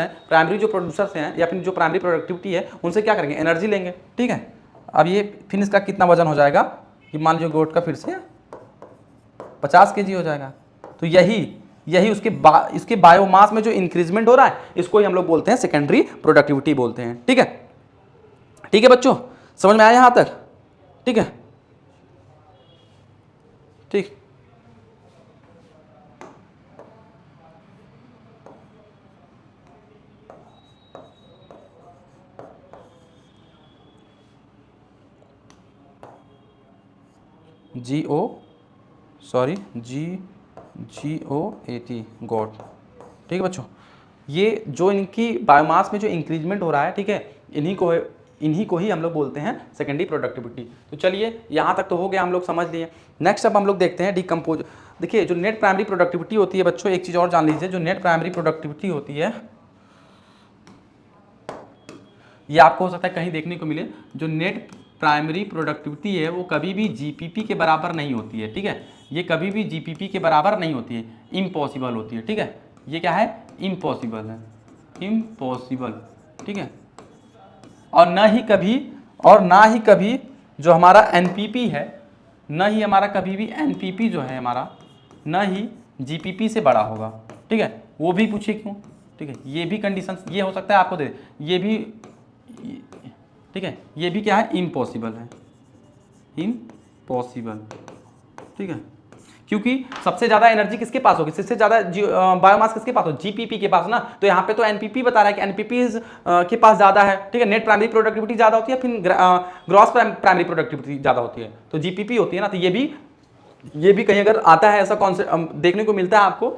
Speaker 1: हैं या फिर जो प्राइमरी प्रोडक्टिविटी है उनसे क्या करेंगे, एनर्जी लेंगे, ठीक है। अब ये फिर इसका कितना वजन हो जाएगा, कि मान लीजिए गोट का फिर से 50 kg हो जाएगा। तो यही इसके बायोमास में जो इंक्रीजमेंट हो रहा है, इसको ही हम लोग बोलते हैं सेकेंडरी प्रोडक्टिविटी बोलते हैं। ठीक है, ठीक है बच्चों, समझ में आया यहां तक, ठीक है, ठीक। GOAT गॉड, ठीक है बच्चों। ये जो इनकी बायोमास में जो इंक्रीजमेंट हो रहा है, ठीक है, इन्हीं को ही हम लोग बोलते हैं सेकेंडरी प्रोडक्टिविटी। तो चलिए यहाँ तक तो हो गया, हम लोग समझ लिए। नेक्स्ट अब हम लोग देखते हैं डिकम्पोज। देखिए जो नेट प्राइमरी प्रोडक्टिविटी होती है बच्चों, एक चीज़ और जान लीजिए, जो नेट प्राइमरी प्रोडक्टिविटी होती है, ये आपको हो सकता है कहीं देखने को मिले, जो नेट प्राइमरी प्रोडक्टिविटी है वो कभी भी जीपीपी के बराबर नहीं होती है, ठीक है, ये कभी भी जीपीपी के बराबर नहीं होती है, इम्पॉसिबल होती है, ठीक है, ये क्या है, इम्पॉसिबल है, इम्पॉसिबल, ठीक है। और ना ही कभी जो हमारा एनपीपी है, न ही हमारा कभी भी एनपीपी जो है हमारा, न ही जीपीपी से बड़ा होगा, ठीक है। वो भी पूछिए क्यों, ठीक है, ये भी कंडीशन ये हो सकता है आपको दे, ये भी, ठीक है, ये भी क्या है, इम्पॉसिबल है, इम्पॉसिबल, ठीक है। क्योंकि सबसे ज्यादा एनर्जी किसके पास होगी, सबसे ज्यादा बायोमास किसके पास हो, जीपीपी के पास ना। तो यहाँ पे तो एनपीपी बता रहा है कि एनपीपी के पास ज्यादा है, ठीक है, नेट प्राइमरी प्रोडक्टिविटी ज्यादा होती है, फिर ग्रॉस प्राइमरी प्रोडक्टिविटी ज्यादा होती है, तो जीपीपी होती है ना। तो ये भी कहीं अगर आता है ऐसा कॉन्सेप्ट देखने को मिलता है आपको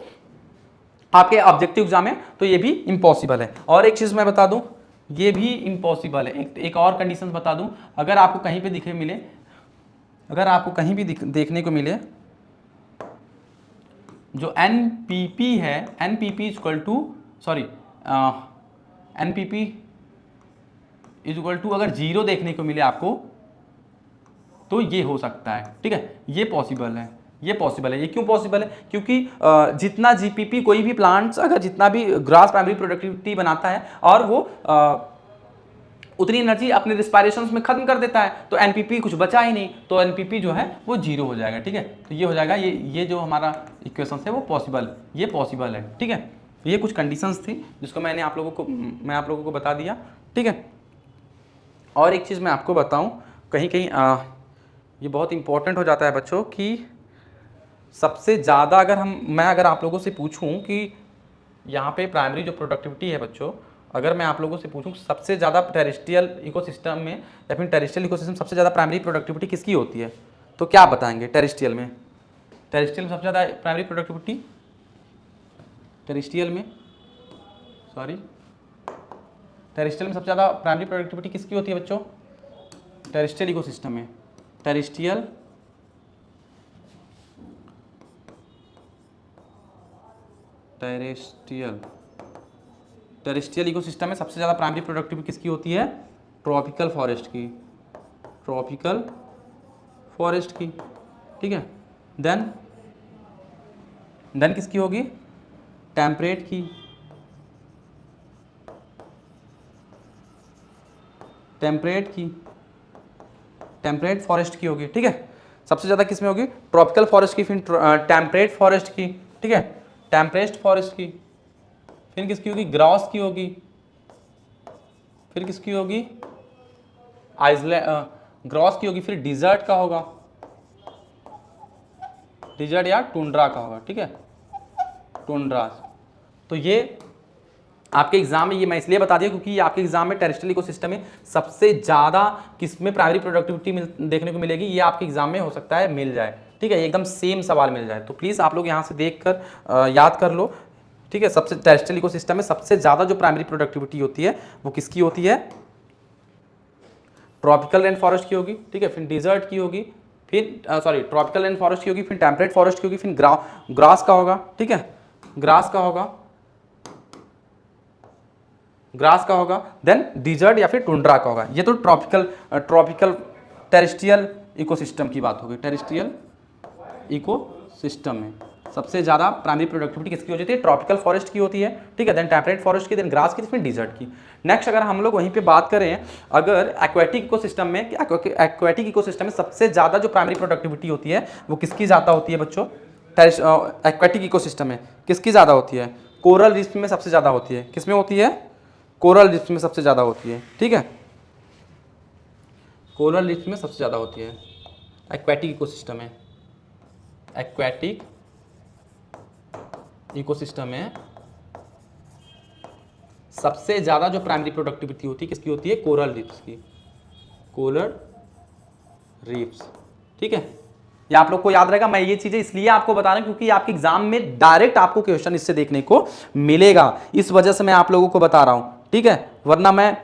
Speaker 1: आपके ऑब्जेक्टिव एग्जाम में, तो ये भी इम्पॉसिबल है। और एक चीज मैं बता दूं, ये भी इम्पॉसिबल है। एक और कंडीशन बता दूं, अगर आपको कहीं पे दिखे मिले, अगर आपको कहीं भी देखने को मिले जो एनपीपी है, NPP equal to, sorry, NPP equal to अगर 0 देखने को मिले आपको, तो ये हो सकता है, ठीक है, ये पॉसिबल है, ये पॉसिबल है। ये क्यों पॉसिबल है, क्योंकि जितना जीपीपी कोई भी प्लांट्स अगर जितना भी ग्रॉस प्राइमरी प्रोडक्टिविटी बनाता है और वो उतनी एनर्जी अपने रिस्पायरेशंस में खत्म कर देता है, तो एनपीपी कुछ बचा ही नहीं, तो एनपीपी जो है वो 0 हो जाएगा, ठीक है। तो ये हो जाएगा, ये जो हमारा इक्वेशन है वो पॉसिबल, ये पॉसिबल है, ठीक है। ये कुछ कंडीशंस थी जिसको मैं आप लोगों को बता दिया, ठीक है। और एक चीज़ मैं आपको बताऊं, कहीं कहीं ये बहुत इंपॉर्टेंट हो जाता है बच्चों, कि सबसे ज़्यादा अगर आप लोगों से पूछूं कि यहाँ पे प्राइमरी जो प्रोडक्टिविटी है बच्चों, अगर मैं आप लोगों से पूछूं सबसे ज़्यादा टेरेस्ट्रियल इकोसिस्टम में या फिर टेरेस्ट्रियल इकोसिस्टम सबसे ज़्यादा प्राइमरी प्रोडक्टिविटी किसकी होती है, तो क्या बताएंगे, टेरेस्ट्रियल में सबसे ज़्यादा प्राइमरी प्रोडक्टिविटी, टेरेस्ट्रियल में सबसे ज़्यादा प्राइमरी प्रोडक्टिविटी किसकी होती है बच्चों, टेरेस्ट्रियल इकोसिस्टम में, टेरेस्ट्रियल इकोसिस्टम में सबसे ज़्यादा प्राइमरी प्रोडक्टिविटी किसकी होती है, ट्रॉपिकल फॉरेस्ट की, ठीक है। देन किसकी होगी, टेम्परेट की, टेम्परेट फॉरेस्ट की होगी, ठीक है। सबसे ज़्यादा किस में होगी? ट्रॉपिकल फॉरेस्ट की, फिर टेम्परेट फॉरेस्ट की, ठीक है, टेम्परेट फॉरेस्ट की, फिर किसकी होगी? ग्रास की होगी, फिर किसकी होगी? आइसलैंड ग्रास की होगी, फिर डिजर्ट का होगा, डिजर्ट या टुंड्रा का होगा, ठीक है, टुंड्रा। तो ये आपके एग्जाम में, ये मैं इसलिए बता दिया क्योंकि ये आपके एग्जाम में टेरेस्ट्रियल इकोसिस्टम में सबसे ज़्यादा किसमें प्राइमरी प्रोडक्टिविटी देखने को मिलेगी, ये आपके एग्जाम में हो सकता है मिल जाए, ठीक है, एकदम सेम सवाल मिल जाए। तो प्लीज़ आप लोग यहाँ से देख कर याद कर लो, ठीक है। सबसे टेरेस्ट्रियल इकोसिस्टम में सबसे ज़्यादा जो प्राइमरी प्रोडक्टिविटी होती है वो किसकी होती है? ट्रॉपिकल रेन फॉरेस्ट की होगी, ठीक है, फिर डिजर्ट की होगी, फिर सॉरी ट्रॉपिकल रेन फॉरेस्ट की होगी, फिर टेम्परेट फॉरेस्ट की होगी, फिर ग्रास का होगा, ठीक है, ग्रास का होगा, ग्रास का होगा, देन डिजर्ट या फिर टुंड्रा का होगा। ये तो ट्रॉपिकल टेरेस्ट्रियल इकोसिस्टम की बात होगी। टेरेस्ट्रियल इकोसिस्टम में सबसे ज़्यादा प्राइमरी प्रोडक्टिविटी किसकी होती है? ट्रॉपिकल फॉरेस्ट की होती है, ठीक है, देन टेम्परेट फॉरेस्ट की, देन ग्रास की, फिर डिजर्ट की। नेक्स्ट अगर हम लोग वहीं पे बात करें, अगर एक्वेटिक इकोसिस्टम में, एक्वेटिक इकोसिस्टम में सबसे ज़्यादा जो प्राइमरी प्रोडक्टिविटी होती है वो किसकी ज़्यादा होती है बच्चों? एक्वेटिक इकोसिस्टम में किसकी ज़्यादा होती है? कोरल रीफ्स में सबसे ज़्यादा होती है। किस में होती है? कोरल रीफ्स में सबसे ज़्यादा होती है, ठीक है, कोरल रीफ्स में सबसे ज़्यादा होती है एक्वेटिक इकोसिस्टम में। एक्वेटिक इकोसिस्टम में सबसे ज़्यादा जो प्राइमरी प्रोडक्टिविटी होती है किसकी होती है? कोरल रीफ्स की, कोरल रीफ्स, ठीक है। ये आप लोग को याद रहेगा। मैं ये चीज़ें इसलिए आपको बता रहा हूं क्योंकि आपके एग्जाम में डायरेक्ट आपको क्वेश्चन इससे देखने को मिलेगा, इस वजह से मैं आप लोगों को बता रहा हूं, ठीक है, वरना मैं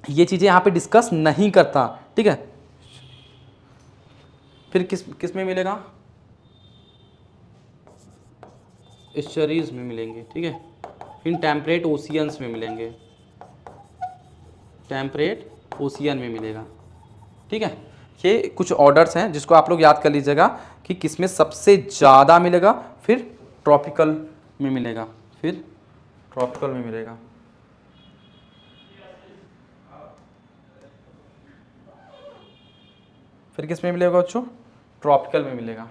Speaker 1: ये चीज़ें यहाँ पे डिस्कस नहीं करता, ठीक है। फिर किस में मिलेगा? एस्चुरीज में मिलेंगे, ठीक है, फिर टेम्परेट ओशियंस में मिलेंगे, टेम्परेट ओशियन में मिलेगा, ठीक है। ये कुछ ऑर्डर्स हैं जिसको आप लोग याद कर लीजिएगा कि किसमें सबसे ज़्यादा मिलेगा, फिर ट्रॉपिकल में मिलेगा, फिर ट्रॉपिकल में मिलेगा, फिर किस में मिलेगा बच्चों? ट्रॉपिकल में मिलेगा,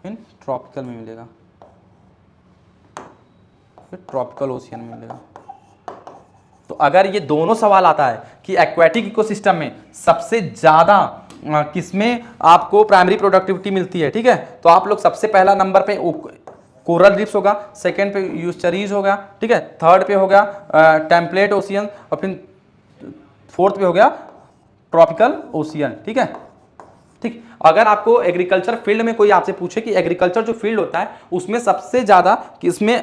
Speaker 1: फिर ट्रॉपिकल में मिलेगा, फिर ट्रॉपिकल ओशियन में मिलेगा। तो अगर ये दोनों सवाल आता है कि एक्वेटिक इकोसिस्टम में सबसे ज़्यादा किसमें आपको प्राइमरी प्रोडक्टिविटी मिलती है, ठीक है, तो आप लोग सबसे पहला नंबर पे कोरल रीफ्स होगा, सेकंड पे यूस्चरीज होगा, ठीक है, थर्ड पे होगा टेम्पलेट ओशियन, और फिर फोर्थ पे हो गया ट्रॉपिकल ओशियन, ठीक है, ठीक। अगर आपको एग्रीकल्चर फील्ड में कोई आपसे पूछे कि एग्रीकल्चर जो फील्ड होता है उसमें सबसे ज़्यादा किसमें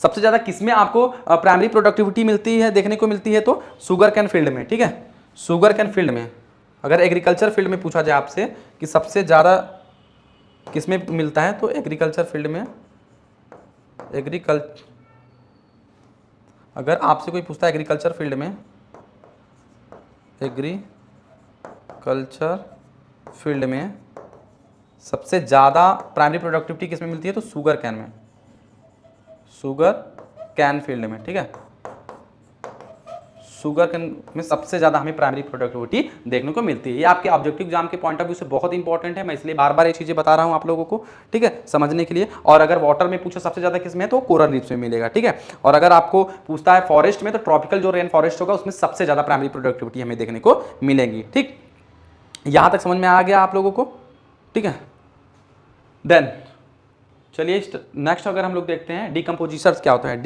Speaker 1: सबसे ज़्यादा किसमें आपको प्राइमरी प्रोडक्टिविटी मिलती है, देखने को मिलती है, तो शुगर कैन फील्ड में, ठीक है, शुगर कैन फील्ड में। अगर एग्रीकल्चर फील्ड में पूछा जाए आपसे कि सबसे ज़्यादा किसमें मिलता है, तो एग्रीकल्चर फील्ड में, अगर आपसे कोई पूछता है एग्रीकल्चर फील्ड में, एग्रीकल्चर फील्ड में सबसे ज़्यादा प्राइमरी प्रोडक्टिविटी किसमें मिलती है, तो शुगर कैन में, शुगर कैन फील्ड में, ठीक है, शुगर कैन में सबसे ज़्यादा हमें प्राइमरी प्रोडक्टिविटी देखने को मिलती है। ये आपके ऑब्जेक्टिव एग्जाम के पॉइंट ऑफ व्यू से बहुत इंपॉर्टेंट है, मैं इसलिए बार बार ये चीज़ें बता रहा हूँ आप लोगों को, ठीक है, समझने के लिए। और अगर वाटर में पूछो सबसे ज़्यादा किसमें, तो कोरल रीफ्स में मिलेगा, ठीक है। और अगर आपको पूछता है फॉरेस्ट में, तो ट्रॉपिकल जो रेन फॉरेस्ट होगा उसमें सबसे ज़्यादा प्राइमरी प्रोडक्टिविटी हमें देखने को मिलेगी, ठीक। यहाँ तक समझ में आ गया आप लोगों को, ठीक है। देन चलिए नेक्स्ट अगर हम लोग देखते हैं डीकम्पोजिशंस क्या होता है,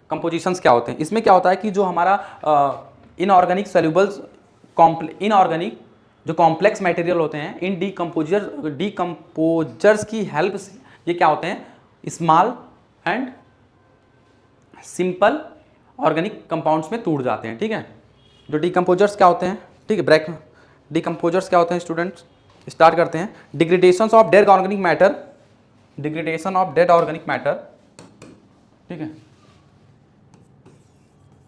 Speaker 1: कंपोजिशंस क्या होते हैं। इसमें क्या होता है कि जो हमारा इनऑर्गेनिक सॉल्युबल्स, इनऑर्गेनिक जो कॉम्प्लेक्स मटेरियल होते हैं, इन डीकम्पोजर्स की हेल्प से ये क्या होते हैं, small and simple organic compounds में टूट जाते हैं, ठीक है। जो डीकम्पोजर्स क्या होते हैं, ठीक है, ब्रेक डीकम्पोजर्स क्या होते हैं स्टूडेंट्स, स्टार्ट करते हैं। Degradation of dead organic matter, degradation of dead organic matter, ठीक है,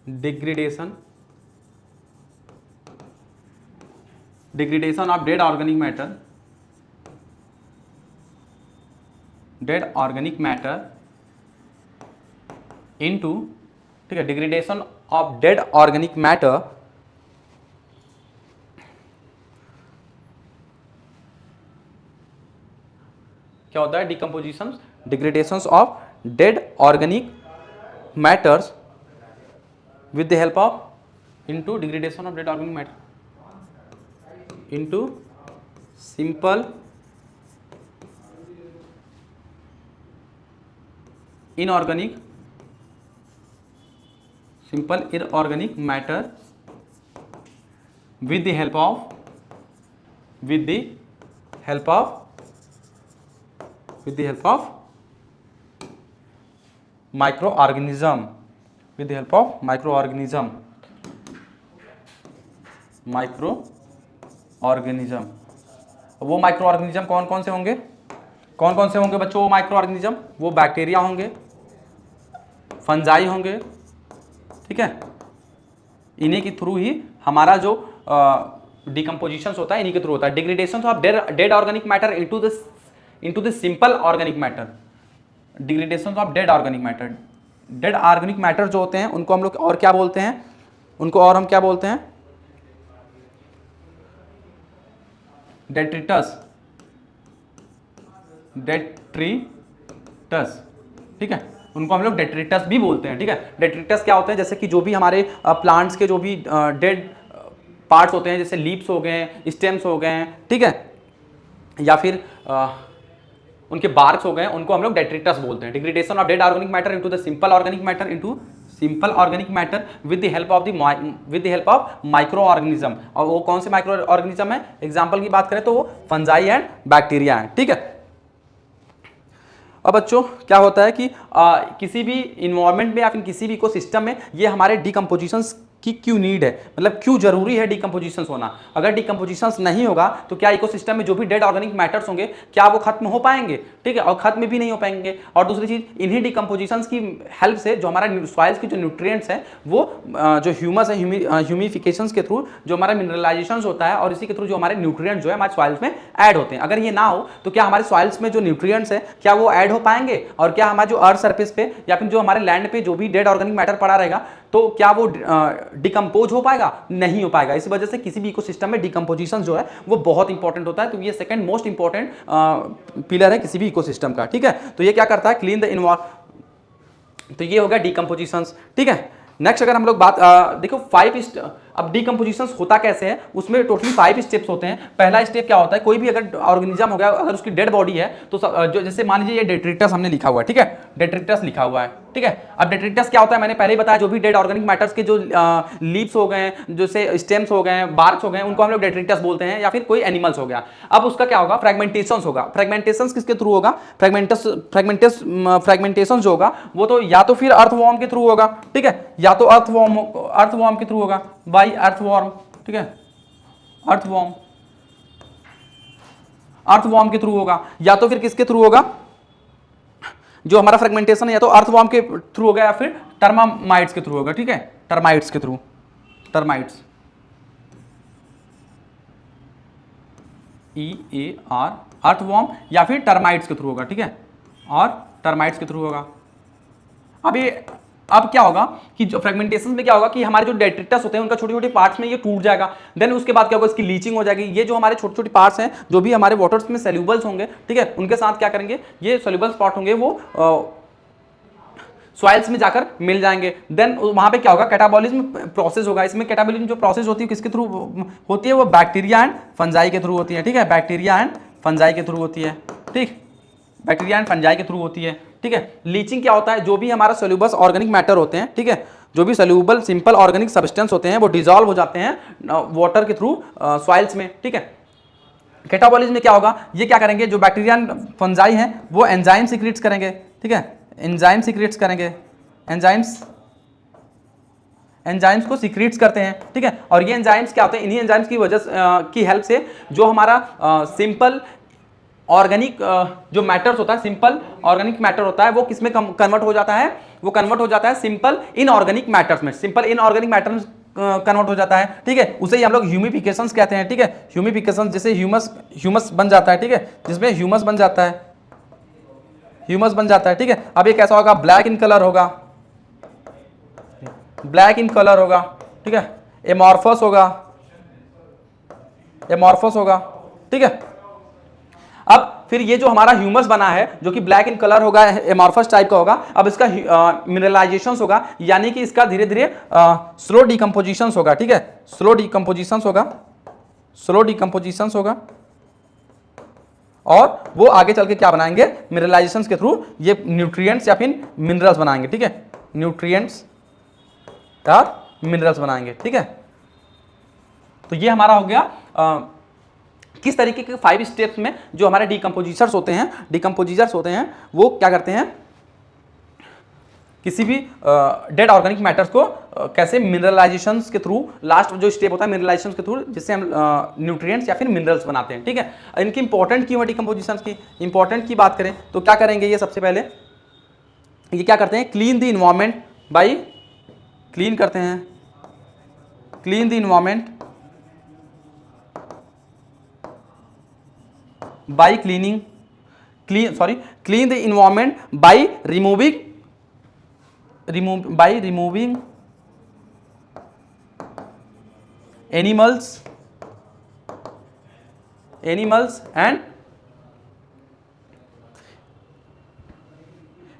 Speaker 1: degradation of dead organic matter, into, ठीक है, degradation of dead organic matter क्या होता है? Decomposition, degradation of dead organic matters with the help of into degradation of dead organic matter into simple inorganic matter with the help of microorganism, with the help of microorganism. वो micro organism कौन कौन से होंगे? कौन कौन से होंगे बच्चों? वो माइक्रो ऑर्गेनिज्म, वो बैक्टीरिया होंगे, फंजाई होंगे, ठीक है। इन्हीं के थ्रू ही हमारा जो डिकम्पोजिशन होता है, इन्हीं के थ्रू होता है। Degradation of dead organic matter into the simple organic matter, degradation of dead organic matter. Dead organic matter जो होते हैं उनको हम लोग और क्या बोलते हैं? उनको और हम क्या बोलते हैं? डेट्रिटस, ठीक है, उनको हम लोग डेट्रिटस भी बोलते हैं, ठीक है। डेट्रिटस क्या होते हैं? जैसे कि जो भी हमारे प्लांट्स के जो भी डेड पार्ट्स होते हैं, जैसे लीव्स हो गए, स्टेम्स हो गए, ठीक है, या फिर उनके बार्क्स हो गए, उनको हम लोग डेट्रिटस बोलते हैं। Degradation of dead organic matter into the simple organic matter with the help of micro organism. और वो कौन से माइक्रो ऑर्गेनिज्म है? एग्जांपल की बात करें तो वो फंजाई एंड बैक्टीरिया है, ठीक है। अब बच्चों क्या होता है कि किसी भी इन्वायरमेंट में या फिर किसी भी इकोसिस्टम में ये हमारे डिकम्पोजिशंस की क्यों नीड है, मतलब क्यों जरूरी है डिकम्पोजिशंस होना। अगर डिकम्पोजिशंस नहीं होगा तो क्या इकोसिस्टम में जो भी डेड ऑर्गेनिक मैटर्स होंगे क्या वो खत्म हो पाएंगे? ठीक है, और खत्म भी नहीं हो पाएंगे। और दूसरी चीज, इन्हीं डिकम्पोजिशंस की हेल्प से जो हमारा सॉइल्स की जो न्यूट्रिएंट्स है वो जो ह्यूमस है, ह्यूमिफिकेशंस के थ्रू जो हमारा मिनरलाइजेशन होता है और इसी के थ्रू जो हमारे न्यूट्रिएंट्स जो है हमारे सॉइल्स में ऐड होते हैं, अगर ये ना हो तो क्या हमारे सॉइल्स में जो न्यूट्रिएंट्स है क्या वो ऐड हो पाएंगे? और क्या हमारे जो अर्थ सरफेस पे या फिर जो हमारे लैंड पे जो भी डेड ऑर्गेनिक मैटर पड़ा रहेगा तो क्या वो डिकम्पोज हो पाएगा? नहीं हो पाएगा। इस वजह से किसी भी इकोसिस्टम में डिकम्पोजिशन जो है वो बहुत इंपॉर्टेंट होता है। तो ये सेकंड मोस्ट इंपॉर्टेंट पिलर है किसी भी इकोसिस्टम का, ठीक है। तो ये क्या करता है? Clean the environment. तो ये हो गया डिकम्पोजिशंस, ठीक है। नेक्स्ट अगर हम लोग बात देखो 5 अब डिकम्पोजिशन होता कैसे है, उसमें टोटली 5 स्टेप्स होते हैं। पहला स्टेप क्या होता है? कोई भी अगर ऑर्गेनिज्म हो गया, अगर उसकी डेड बॉडी है तो जो जैसे मान लीजिए ये डेट्रिटस हमने लिखा हुआ है, ठीक है, डेट्रिटस लिखा हुआ है, ठीक है। अब डेट्रिटस क्या होता है? मैंने पहले ही बताया, जो भी डेड ऑर्गेनिक मैटर्स के जो लीव्स हो गए, जैसे स्टेम्स हो गए, बार्क्स हो गए, उनको हम लोग डेट्रिटस बोलते हैं, या फिर कोई एनिमल्स हो गया। अब उसका क्या होगा? फ्रेगमेंटेशन होगा। फ्रेगमेंटेशन किसके थ्रू होगा? फ्रेगमेंटेशन जो होगा वो तो या तो फिर अर्थवॉर्म के थ्रू होगा, ठीक है, या तो अर्थवॉर्म के थ्रू होगा, बाई अर्थवॉर्म, ठीक है, अर्थवॉर्म के थ्रू होगा, या तो फिर किसके थ्रू होगा? जो हमारा फ्रेगमेंटेशन है या तो अर्थवॉर्म के थ्रू होगा या फिर टर्मामाइट्स के थ्रू होगा, ठीक है, टर्माइट्स के थ्रू, टर्माइट्स, EAR, अर्थवॉर्म या फिर टर्माइट्स के थ्रू होगा, ठीक है, और टर्माइट्स के थ्रू होगा। अब क्या होगा कि जो फ्रेगमेंटेशन में क्या होगा कि हमारे जो डेट्रिटस होते हैं उनका छोटे छोटे पार्ट्स में ये टूट जाएगा। देन उसके बाद क्या होगा? इसकी लीचिंग हो जाएगी। ये जो हमारे छोटे छोटे पार्ट्स हैं जो भी हमारे वाटर्स में सोल्यूबल्स होंगे, ठीक है, उनके साथ क्या करेंगे? ये सोल्यूबल्स पार्ट होंगे वो सॉइल्स में जाकर मिल जाएंगे। देन वहां पे क्या होगा? कैटाबॉलिज्म प्रोसेस होगा। इसमें कैटाबॉलिज्म जो प्रोसेस होती है किसके थ्रू होती है? वो बैक्टीरिया एंड फंजाई के थ्रू होती है, ठीक है, बैक्टीरिया एंड फंजाई के थ्रू होती है, ठीक, बैक्टीरिया एंड फंजाई के थ्रू होती है, ठीक है। लीचिंग क्या होता है? जो भी हमारा सोल्यूबल ऑर्गेनिक मैटर होते हैं, ठीक है, जो भी सोल्यूबल सिंपल ऑर्गेनिक सब्सटेंस होते हैं वो डिसॉल्व हो जाते हैं वाटर के थ्रू सॉइल्स में, ठीक है। कैटाबॉलिज्म में क्या होगा? ये क्या करेंगे? जो बैक्टीरिया एंड फंजाई हैं वो एंजाइम सीक्रेट्स करेंगे, ठीक है, एंजाइम सीक्रेट्स करेंगे, एंजाइम्स को सीक्रेट्स करते हैं, ठीक है। और ये एंजाइम्स क्या होते हैं? इन्हीं एंजाइम्स की वजह की हेल्प से जो हमारा सिंपल ऑर्गेनिक जो मैटर्स होता है, सिंपल ऑर्गेनिक मैटर होता है, वो किसमें कन्वर्ट हो जाता है? वो कन्वर्ट हो जाता है सिंपल इनऑर्गेनिक मैटर्स में। सिंपल इनऑर्गेनिक मैटर्स कन्वर्ट हो जाता है, ठीक है, उसे ही हम लोग ह्यूमिफिकेशंस कहते हैं, ठीक है। ह्यूमिफिकेशन जैसे ह्यूमस बन जाता है, ठीक है, जिसमें ह्यूमस बन जाता है, ठीक है। अब ये कैसा होगा? ब्लैक इन कलर होगा, ठीक है, एमॉर्फस होगा, ठीक है। अब फिर ये जो हमारा ह्यूमस बना है जो कि ब्लैक इन कलर होगा, एमॉर्फस टाइप का होगा, अब इसका मिनरलाइजेशन होगा, यानी कि इसका धीरे धीरे स्लो डिकम्पोजिशन होगा। ठीक है, स्लो डिकम्पोजिशन होगा, स्लो डिकम्पोजिशन होगा, और वो आगे चल के क्या बनाएंगे, मिनरलाइजेशन के थ्रू ये न्यूट्रिएंट्स या फिर मिनरल्स बनाएंगे। ठीक है, न्यूट्रिएंट्स और मिनरल्स बनाएंगे। ठीक है, तो ये हमारा हो गया किस तरीके के 5 स्टेप्स में जो हमारे डिकम्पोजिशर्स होते हैं वो क्या करते हैं, किसी भी डेड ऑर्गेनिक मैटर्स को कैसे मिनरलाइजेशन के थ्रू, लास्ट जो स्टेप होता है मिनरलाइजेशन के थ्रू, जिससे हम न्यूट्रिएंट्स या फिर मिनरल्स बनाते हैं। ठीक है, इनकी इंपॉर्टेंट क्यों है डिकम्पोजिशन की, इंपॉर्टेंट की बात करें तो क्या करेंगे, ये सबसे पहले ये क्या करते हैं, clean the environment by, clean करते हैं, clean the environment by cleaning, clean the environment by removing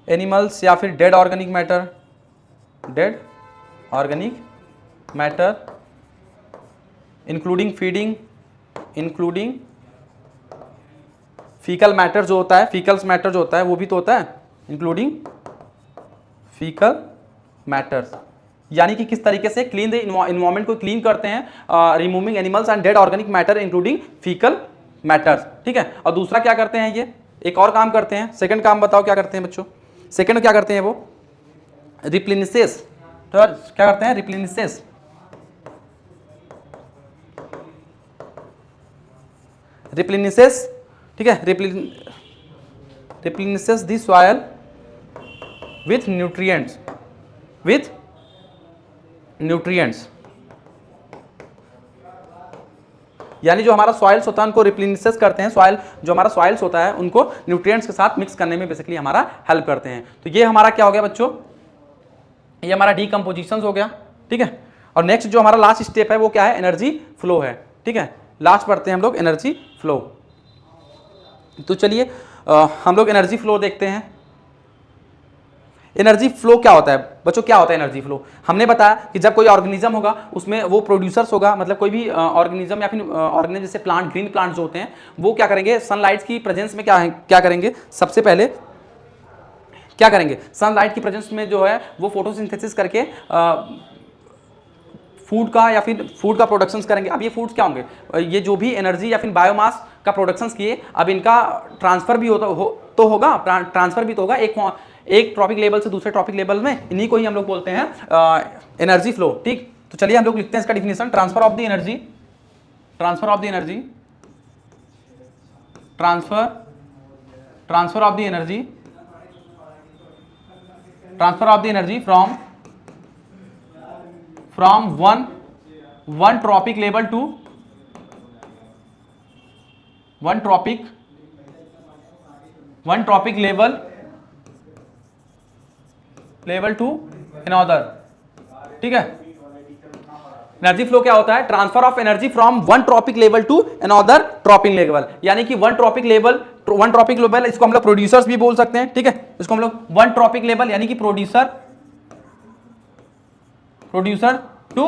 Speaker 1: animals या फिर dead organic matter including faecal matter जो होता है, फीकल्स मैटर जो होता है वो भी तो होता है, इंक्लूडिंग फीकल मैटर्स, यानी कि किस तरीके से क्लीन द इन्वायरमेंट को क्लीन करते हैं, removing animals and dead organic matter including faecal matters. ठीक है, और दूसरा क्या करते हैं, ये एक और काम करते हैं, सेकंड काम बताओ क्या करते हैं बच्चों, सेकंड क्या करते हैं वो रिप्लेनिसेस, तो क्या करते हैं, रिप्लेनिसेस, ठीक है, रिप्लेनिसेस द सॉइल विथ न्यूट्रिएंट्स, यानी जो हमारा सॉइल्स होता है उनको रिप्लेनिसेस करते हैं, सॉइल जो हमारा सॉइल्स होता है उनको न्यूट्रिएंट्स के साथ मिक्स करने में बेसिकली हमारा हेल्प करते हैं। तो ये हमारा क्या हो गया बच्चों, ये हमारा डीकम्पोजिशन हो गया। ठीक है, और नेक्स्ट जो हमारा लास्ट स्टेप है वो क्या है, एनर्जी फ्लो है। ठीक है, लास्ट पढ़ते हैं हम लोग एनर्जी फ्लो। तो चलिए हम लोग एनर्जी फ्लो देखते हैं। एनर्जी फ्लो क्या होता है बच्चों, क्या होता है एनर्जी फ्लो, हमने बताया कि जब कोई ऑर्गेनिज्म होगा उसमें वो प्रोड्यूसर्स होगा, मतलब कोई भी ऑर्गेनिज्म या फिर ऑर्गेनिज्म जैसे प्लांट, ग्रीन प्लांट जो होते हैं वो क्या करेंगे, सनलाइट की प्रेजेंस में क्या करेंगे, सबसे पहले क्या करेंगे, सनलाइट की प्रेजेंस में जो है वो फोटोसिंथेसिस करके फूड का या फिर फूड का प्रोडक्शंस करेंगे। अब ये फूड्स क्या होंगे, ये जो भी एनर्जी या फिर बायोमास का प्रोडक्शंस किए, अब इनका ट्रांसफर भी होगा, ट्रांसफर भी तो होगा एक ट्रॉपिक लेवल से दूसरे ट्रॉपिक लेवल में, इन्हीं को ही हम लोग बोलते हैं एनर्जी फ्लो। ठीक, तो चलिए हम लोग लिखते हैं इसका definition, transfer of the energy from one trophic level to one trophic level to another. ठीक है, एनर्जी फ्लो क्या होता है, transfer of energy from one trophic level to another trophic level, यानी कि वन ट्रॉपिक लेवल इसको हम लोग प्रोड्यूसर्स भी बोल सकते हैं। ठीक है, इसको हम लोग वन ट्रॉपिक लेवल यानी कि प्रोड्यूसर टू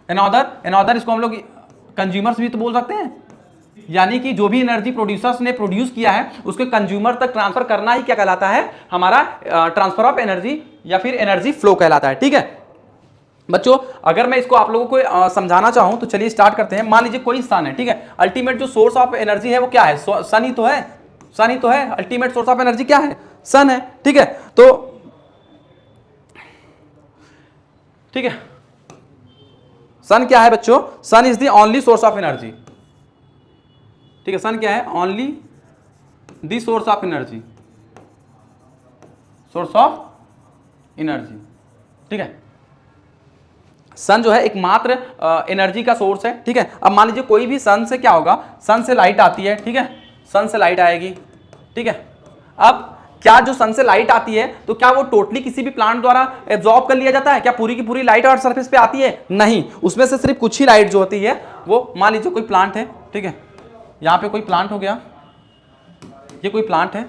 Speaker 1: अनदर इसको हम लोग कंज्यूमर्स भी तो बोल सकते हैं, यानी कि जो भी एनर्जी प्रोड्यूसर्स ने प्रोड्यूस किया है उसको कंज्यूमर तक ट्रांसफर करना ही क्या कहलाता है, हमारा ट्रांसफर ऑफ एनर्जी या फिर एनर्जी फ्लो कहलाता है। ठीक है बच्चों, अगर मैं इसको आप लोगों को समझाना चाहूं तो चलिए स्टार्ट करते हैं। मान लीजिए कोई सन है, ठीक है, अल्टीमेट जो सोर्स ऑफ एनर्जी है वो क्या है, सन ही तो है, अल्टीमेट सोर्स ऑफ एनर्जी क्या है, सन है। ठीक है, तो ठीक है, सन क्या है बच्चों, sun is the only source of energy. ठीक है, सन क्या है, only the source of energy, ठीक है, सन जो है एकमात्र एनर्जी का सोर्स है। ठीक है, अब मान लीजिए कोई भी सन से क्या होगा, सन से लाइट आती है। ठीक है, सन से लाइट आएगी। ठीक है, अब क्या जो सन से लाइट आती है तो क्या वो टोटली किसी भी प्लांट द्वारा एब्जॉर्ब कर लिया जाता है, क्या पूरी की पूरी लाइट और सरफेस पे आती है, नहीं, उसमें से सिर्फ कुछ ही लाइट जो होती है वो, मान लीजिए कोई प्लांट है, ठीक है, यहाँ पे कोई प्लांट हो गया, ये कोई प्लांट है,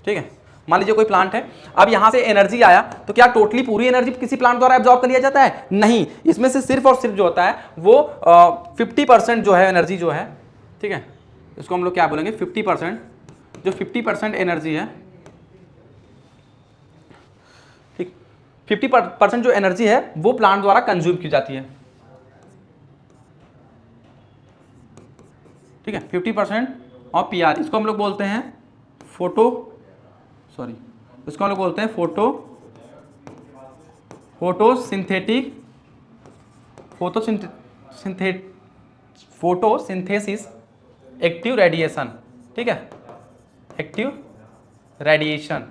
Speaker 1: ठीक है, मान लीजिए कोई प्लांट है। अब यहां से एनर्जी आया तो क्या टोटली पूरी एनर्जी किसी प्लांट द्वारा एब्जॉर्ब कर लिया जाता है? नहीं, इसमें से सिर्फ और सिर्फ जो होता है वो 50% जो है एनर्जी जो है, ठीक है, इसको हम लोग क्या बोलेंगे 50%, जो 50% एनर्जी है, ठीक, 50% जो एनर्जी है वो प्लांट द्वारा कंज्यूम की जाती है, ठीक है, 50% ऑफ पीआर, इसको हम लोग बोलते हैं इसको हम लोग बोलते हैं फोटोसिंथेसिस एक्टिव रेडिएशन, ठीक है, एक्टिव रेडिएशन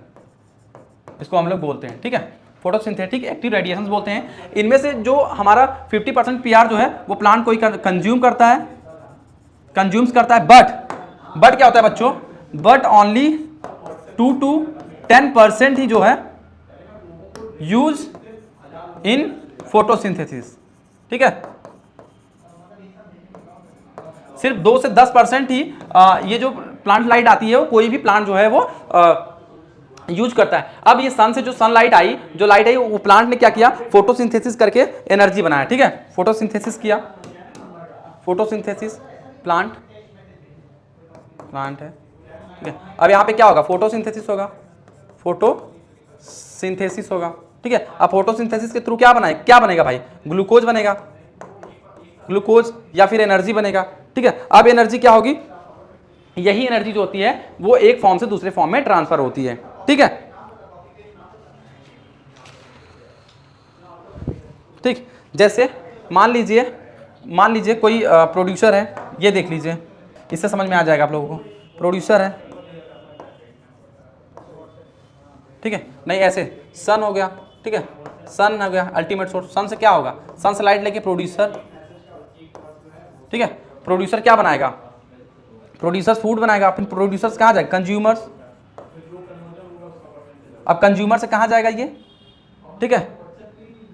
Speaker 1: इसको हम लोग बोलते हैं, ठीक है, फोटोसिंथेटिक एक्टिव रेडिएशन बोलते हैं। इनमें से जो हमारा 50% पीआर जो है वो प्लांट कोई कंज्यूम्स करता है, बट क्या होता है बच्चों, बट ओनली 2 to 10% ही जो है यूज इन फोटोसिंथेसिस, ठीक है, सिर्फ 2 से 10% ही ये जो प्लांट लाइट आती है वो कोई भी प्लांट जो है वो यूज करता है। अब ये सन से जो सनलाइट आई, जो लाइट आई, वो प्लांट ने क्या किया, फोटोसिंथेसिस करके एनर्जी बनाया, ठीक है, फोटोसिंथेसिस किया, फोटोसिंथेसिस प्लांट है, ठीक है। अब यहाँ पे क्या होगा, फोटोसिंथेसिस होगा, ठीक है। अब फोटोसिंथेसिस के थ्रू क्या बनेगा भाई, ग्लूकोज बनेगा, ग्लूकोज या फिर एनर्जी बनेगा, ठीक है। अब एनर्जी क्या होगी, यही एनर्जी जो होती है वो एक फॉर्म से दूसरे फॉर्म में ट्रांसफर होती है, ठीक है, ठीक। जैसे मान लीजिए कोई प्रोड्यूसर है, ये देख लीजिए, इससे समझ में आ जाएगा आप लोगों को, प्रोड्यूसर है, ठीक है, नहीं ऐसे सन हो गया, ठीक है, सन हो गया अल्टीमेट सोर्स, सन से क्या होगा, सन से लाइट लेके प्रोड्यूसर, ठीक है, प्रोड्यूसर क्या बनाएगा, प्रोड्यूसर्स फूड बनाएगा, फिर प्रोड्यूसर्स कहाँ जाएगा, कंज्यूमर्स, अब कंज्यूमर से कहाँ जाएगा ये, ठीक है,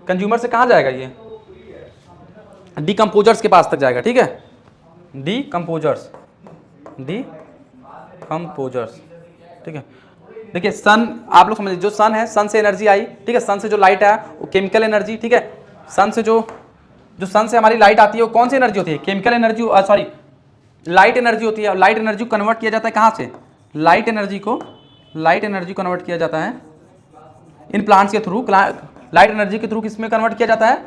Speaker 1: कंज्यूमर से कहाँ जाएगा ये, डीकंपोजर्स के पास तक जाएगा, ठीक है, डीकंपोजर्स, ठीक है। देखिए सन, आप लोग समझिए, जो सन है, सन से एनर्जी आई, ठीक है, सन से जो लाइट आया वो केमिकल एनर्जी, ठीक है, सन से जो सन से हमारी लाइट आती है वो कौन सी एनर्जी होती है, chemical energy, sorry light energy होती है। लाइट एनर्जी को कन्वर्ट किया जाता है कहाँ से, लाइट एनर्जी को कन्वर्ट किया जाता है इन प्लांट्स के थ्रू, लाइट एनर्जी के थ्रू किसमें कन्वर्ट किया जाता है,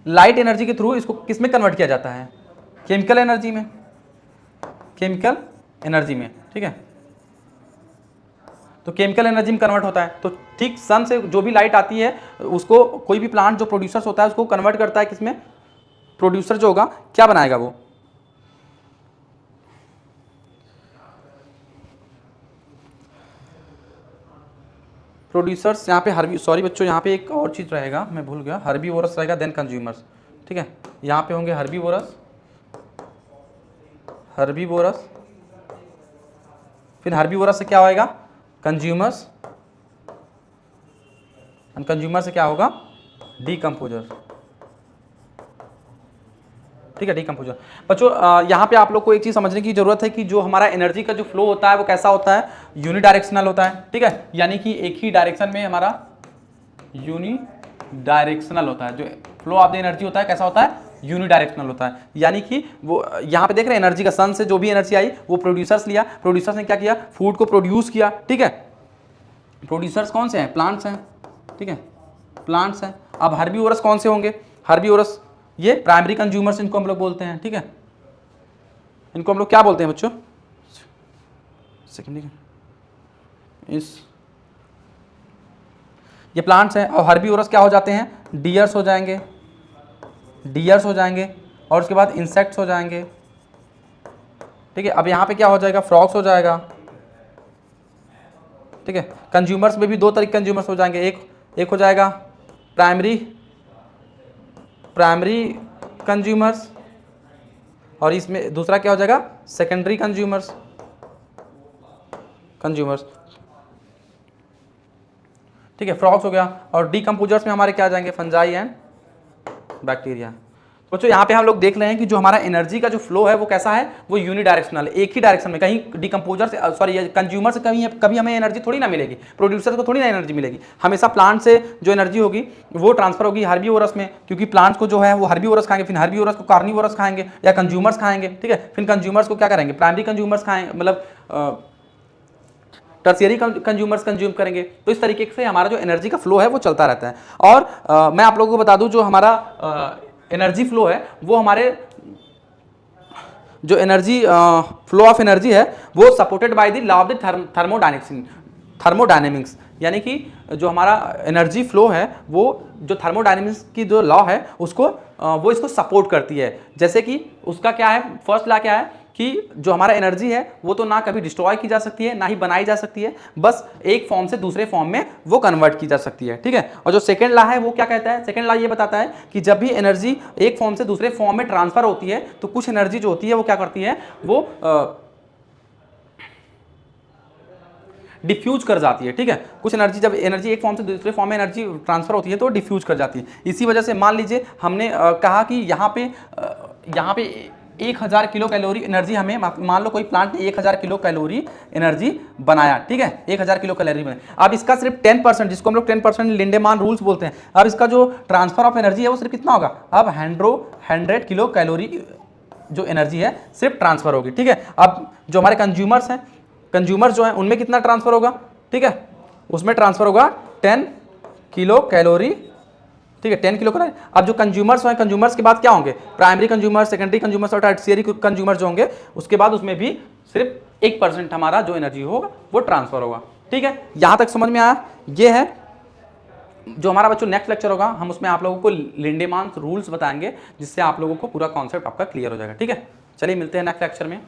Speaker 1: लाइट एनर्जी के थ्रू इसको किसमें कन्वर्ट किया जाता है, केमिकल एनर्जी में, ठीक है, तो केमिकल एनर्जी में कन्वर्ट होता है। तो ठीक सन से जो भी लाइट आती है उसको कोई भी प्लांट जो प्रोड्यूसर्स होता है उसको कन्वर्ट करता है किसमें, प्रोड्यूसर जो होगा क्या बनाएगा वो, प्रोड्यूसर्स, यहाँ पे सॉरी बच्चों, यहाँ पे एक और चीज़ रहेगा, मैं भूल गया, हर्बीवोरस रहेगा, देन कंज्यूमर्स, ठीक है, यहाँ पे होंगे हर्बीवोरस, फिर हर्बीवोरस से क्या होएगा, कंज्यूमर्स, एंड कंज्यूमर से क्या होगा, डीकंपोजर, ठीक है, डीकंपोजर। बच्चों यहाँ पे आप लोग को एक चीज़ समझने की जरूरत है कि जो हमारा एनर्जी का जो फ्लो होता है वो कैसा होता है, यूनिडायरेक्शनल होता है, ठीक है, यानी कि एक ही डायरेक्शन में हमारा यूनिडायरेक्शनल होता है, जो फ्लो ऑफ द एनर्जी होता है कैसा होता है, यूनिडायरेक्शनल होता है, यानी कि वो यहाँ पे देख रहे हैं एनर्जी का, सन से जो भी एनर्जी आई वो प्रोड्यूसर्स लिया, प्रोड्यूसर्स ने क्या किया, फूड को प्रोड्यूस किया, ठीक है, प्रोड्यूसर्स कौन से हैं, प्लांट्स हैं, ठीक है, प्लांट्स हैं। अब हर्बीवोरस कौन से होंगे, हर्बीवोरस ये प्राइमरी कंज्यूमर्स इनको हम लोग बोलते हैं, ठीक है, इनको हम लोग क्या बोलते हैं बच्चों, सेकंड, ये प्लांट्स हैं। और हर्बीवोरस क्या हो जाते हैं, डियर्स हो जाएंगे, और उसके बाद इंसेक्ट्स हो जाएंगे, ठीक है। अब यहाँ पे क्या हो जाएगा, फ्रॉग्स हो जाएगा, ठीक है। कंज्यूमर्स में भी दो तरह के कंज्यूमर्स हो जाएंगे, एक हो जाएगा प्राइमरी कंज्यूमर्स, और इसमें दूसरा क्या हो जाएगा, सेकेंडरी कंज्यूमर्स, ठीक है, फ्रॉग्स हो गया। और डीकंपोजर्स में हमारे क्या आ जाएंगे, फंजाई एंड बैक्टीरिया। बच्चों यहाँ पे हम लोग देख रहे हैं कि जो हमारा एनर्जी का जो फ्लो है वो कैसा है, वो यूनिडायरेक्शनल, एक ही डायरेक्शन में, कहीं डिकम्पोजर से सॉरी कंज्यूमर से कभी हमें एनर्जी थोड़ी ना मिलेगी, प्रोड्यूसर को थोड़ी ना एनर्जी मिलेगी, हमेशा प्लांट से जो एनर्जी होगी वो ट्रांसफर होगी हर्बीवोरस में, क्योंकि प्लांट्स को जो है वो हर्बीवोरस खाएंगे, फिर हर्बीवोरस को कार्निवोरस खाएंगे या कंज्यूमर्स खाएंगे, ठीक है, फिर कंज्यूमर्स को क्या करेंगे, प्राइमरी कंज्यूमर्स खाएंगे, मतलब टर्शियरी कंज्यूमर्स कंज्यूम करेंगे। तो इस तरीके से हमारा जो एनर्जी का फ्लो है वो चलता रहता है। और मैं आप लोगों को बता दूं जो हमारा एनर्जी फ्लो है वो हमारे जो एनर्जी फ्लो ऑफ एनर्जी है वो supported by the law of the thermodynamics, यानी कि जो हमारा एनर्जी फ्लो है वो जो थर्मोडायनेमिक्स की जो लॉ है उसको वो इसको सपोर्ट करती है। जैसे कि उसका क्या है, फर्स्ट लॉ क्या है कि जो हमारा एनर्जी है वो तो ना कभी डिस्ट्रॉय की जा सकती है ना ही बनाई जा सकती है, बस एक फॉर्म से दूसरे फॉर्म में वो कन्वर्ट की जा सकती है, ठीक है। और जो सेकंड लॉ है वो क्या कहता है, सेकंड लॉ ये बताता है कि जब भी एनर्जी एक फॉर्म से दूसरे फॉर्म में ट्रांसफर होती है तो कुछ एनर्जी जो होती है वो क्या करती है, वो डिफ्यूज कर जाती है, ठीक है। कुछ एनर्जी, जब एनर्जी एक फॉर्म से दूसरे फॉर्म में एनर्जी ट्रांसफर होती है तो डिफ्यूज कर जाती है। इसी वजह से मान लीजिए हमने कहा कि यहाँ पे 1000 किलो कैलोरी एनर्जी हमें, मान लो कोई प्लांट ने 1000 किलो कैलोरी एनर्जी बनाया, ठीक है, 1000 किलो कैलोरी बनाया। अब इसका सिर्फ 10%, जिसको हम लोग 10% लिंडेमान रूल्स बोलते हैं, अब इसका जो ट्रांसफर ऑफ एनर्जी है वो सिर्फ कितना होगा, अब 100 किलो कैलोरी जो एनर्जी है सिर्फ ट्रांसफर होगी, ठीक है। अब जो हमारे कंज्यूमर्स हैं, कंज्यूमर्स जो है उनमें कितना ट्रांसफर होगा, ठीक है, उसमें ट्रांसफर होगा 10 किलो कैलोरी, ठीक है, 10 किलो कैलोरी। अब जो कंज्यूमर्स हैं, कंज्यूमर्स के बाद क्या होंगे, प्राइमरी कंज्यूमर्स, सेकेंडरी कंज्यूमर्स और टर्शियरी कंज्यूमर्स जो होंगे, उसके बाद उसमें भी सिर्फ 1% हमारा जो एनर्जी होगा वो ट्रांसफर होगा, ठीक है। यहां तक समझ में आया। ये है जो हमारा बच्चों नेक्स्ट लेक्चर होगा, हम उसमें आप लोगों को लिंडेमान रूल्स बताएंगे, जिससे आप लोगों को पूरा कॉन्सेप्ट आपका क्लियर हो जाएगा, ठीक है। चलिए मिलते हैं नेक्स्ट लेक्चर में।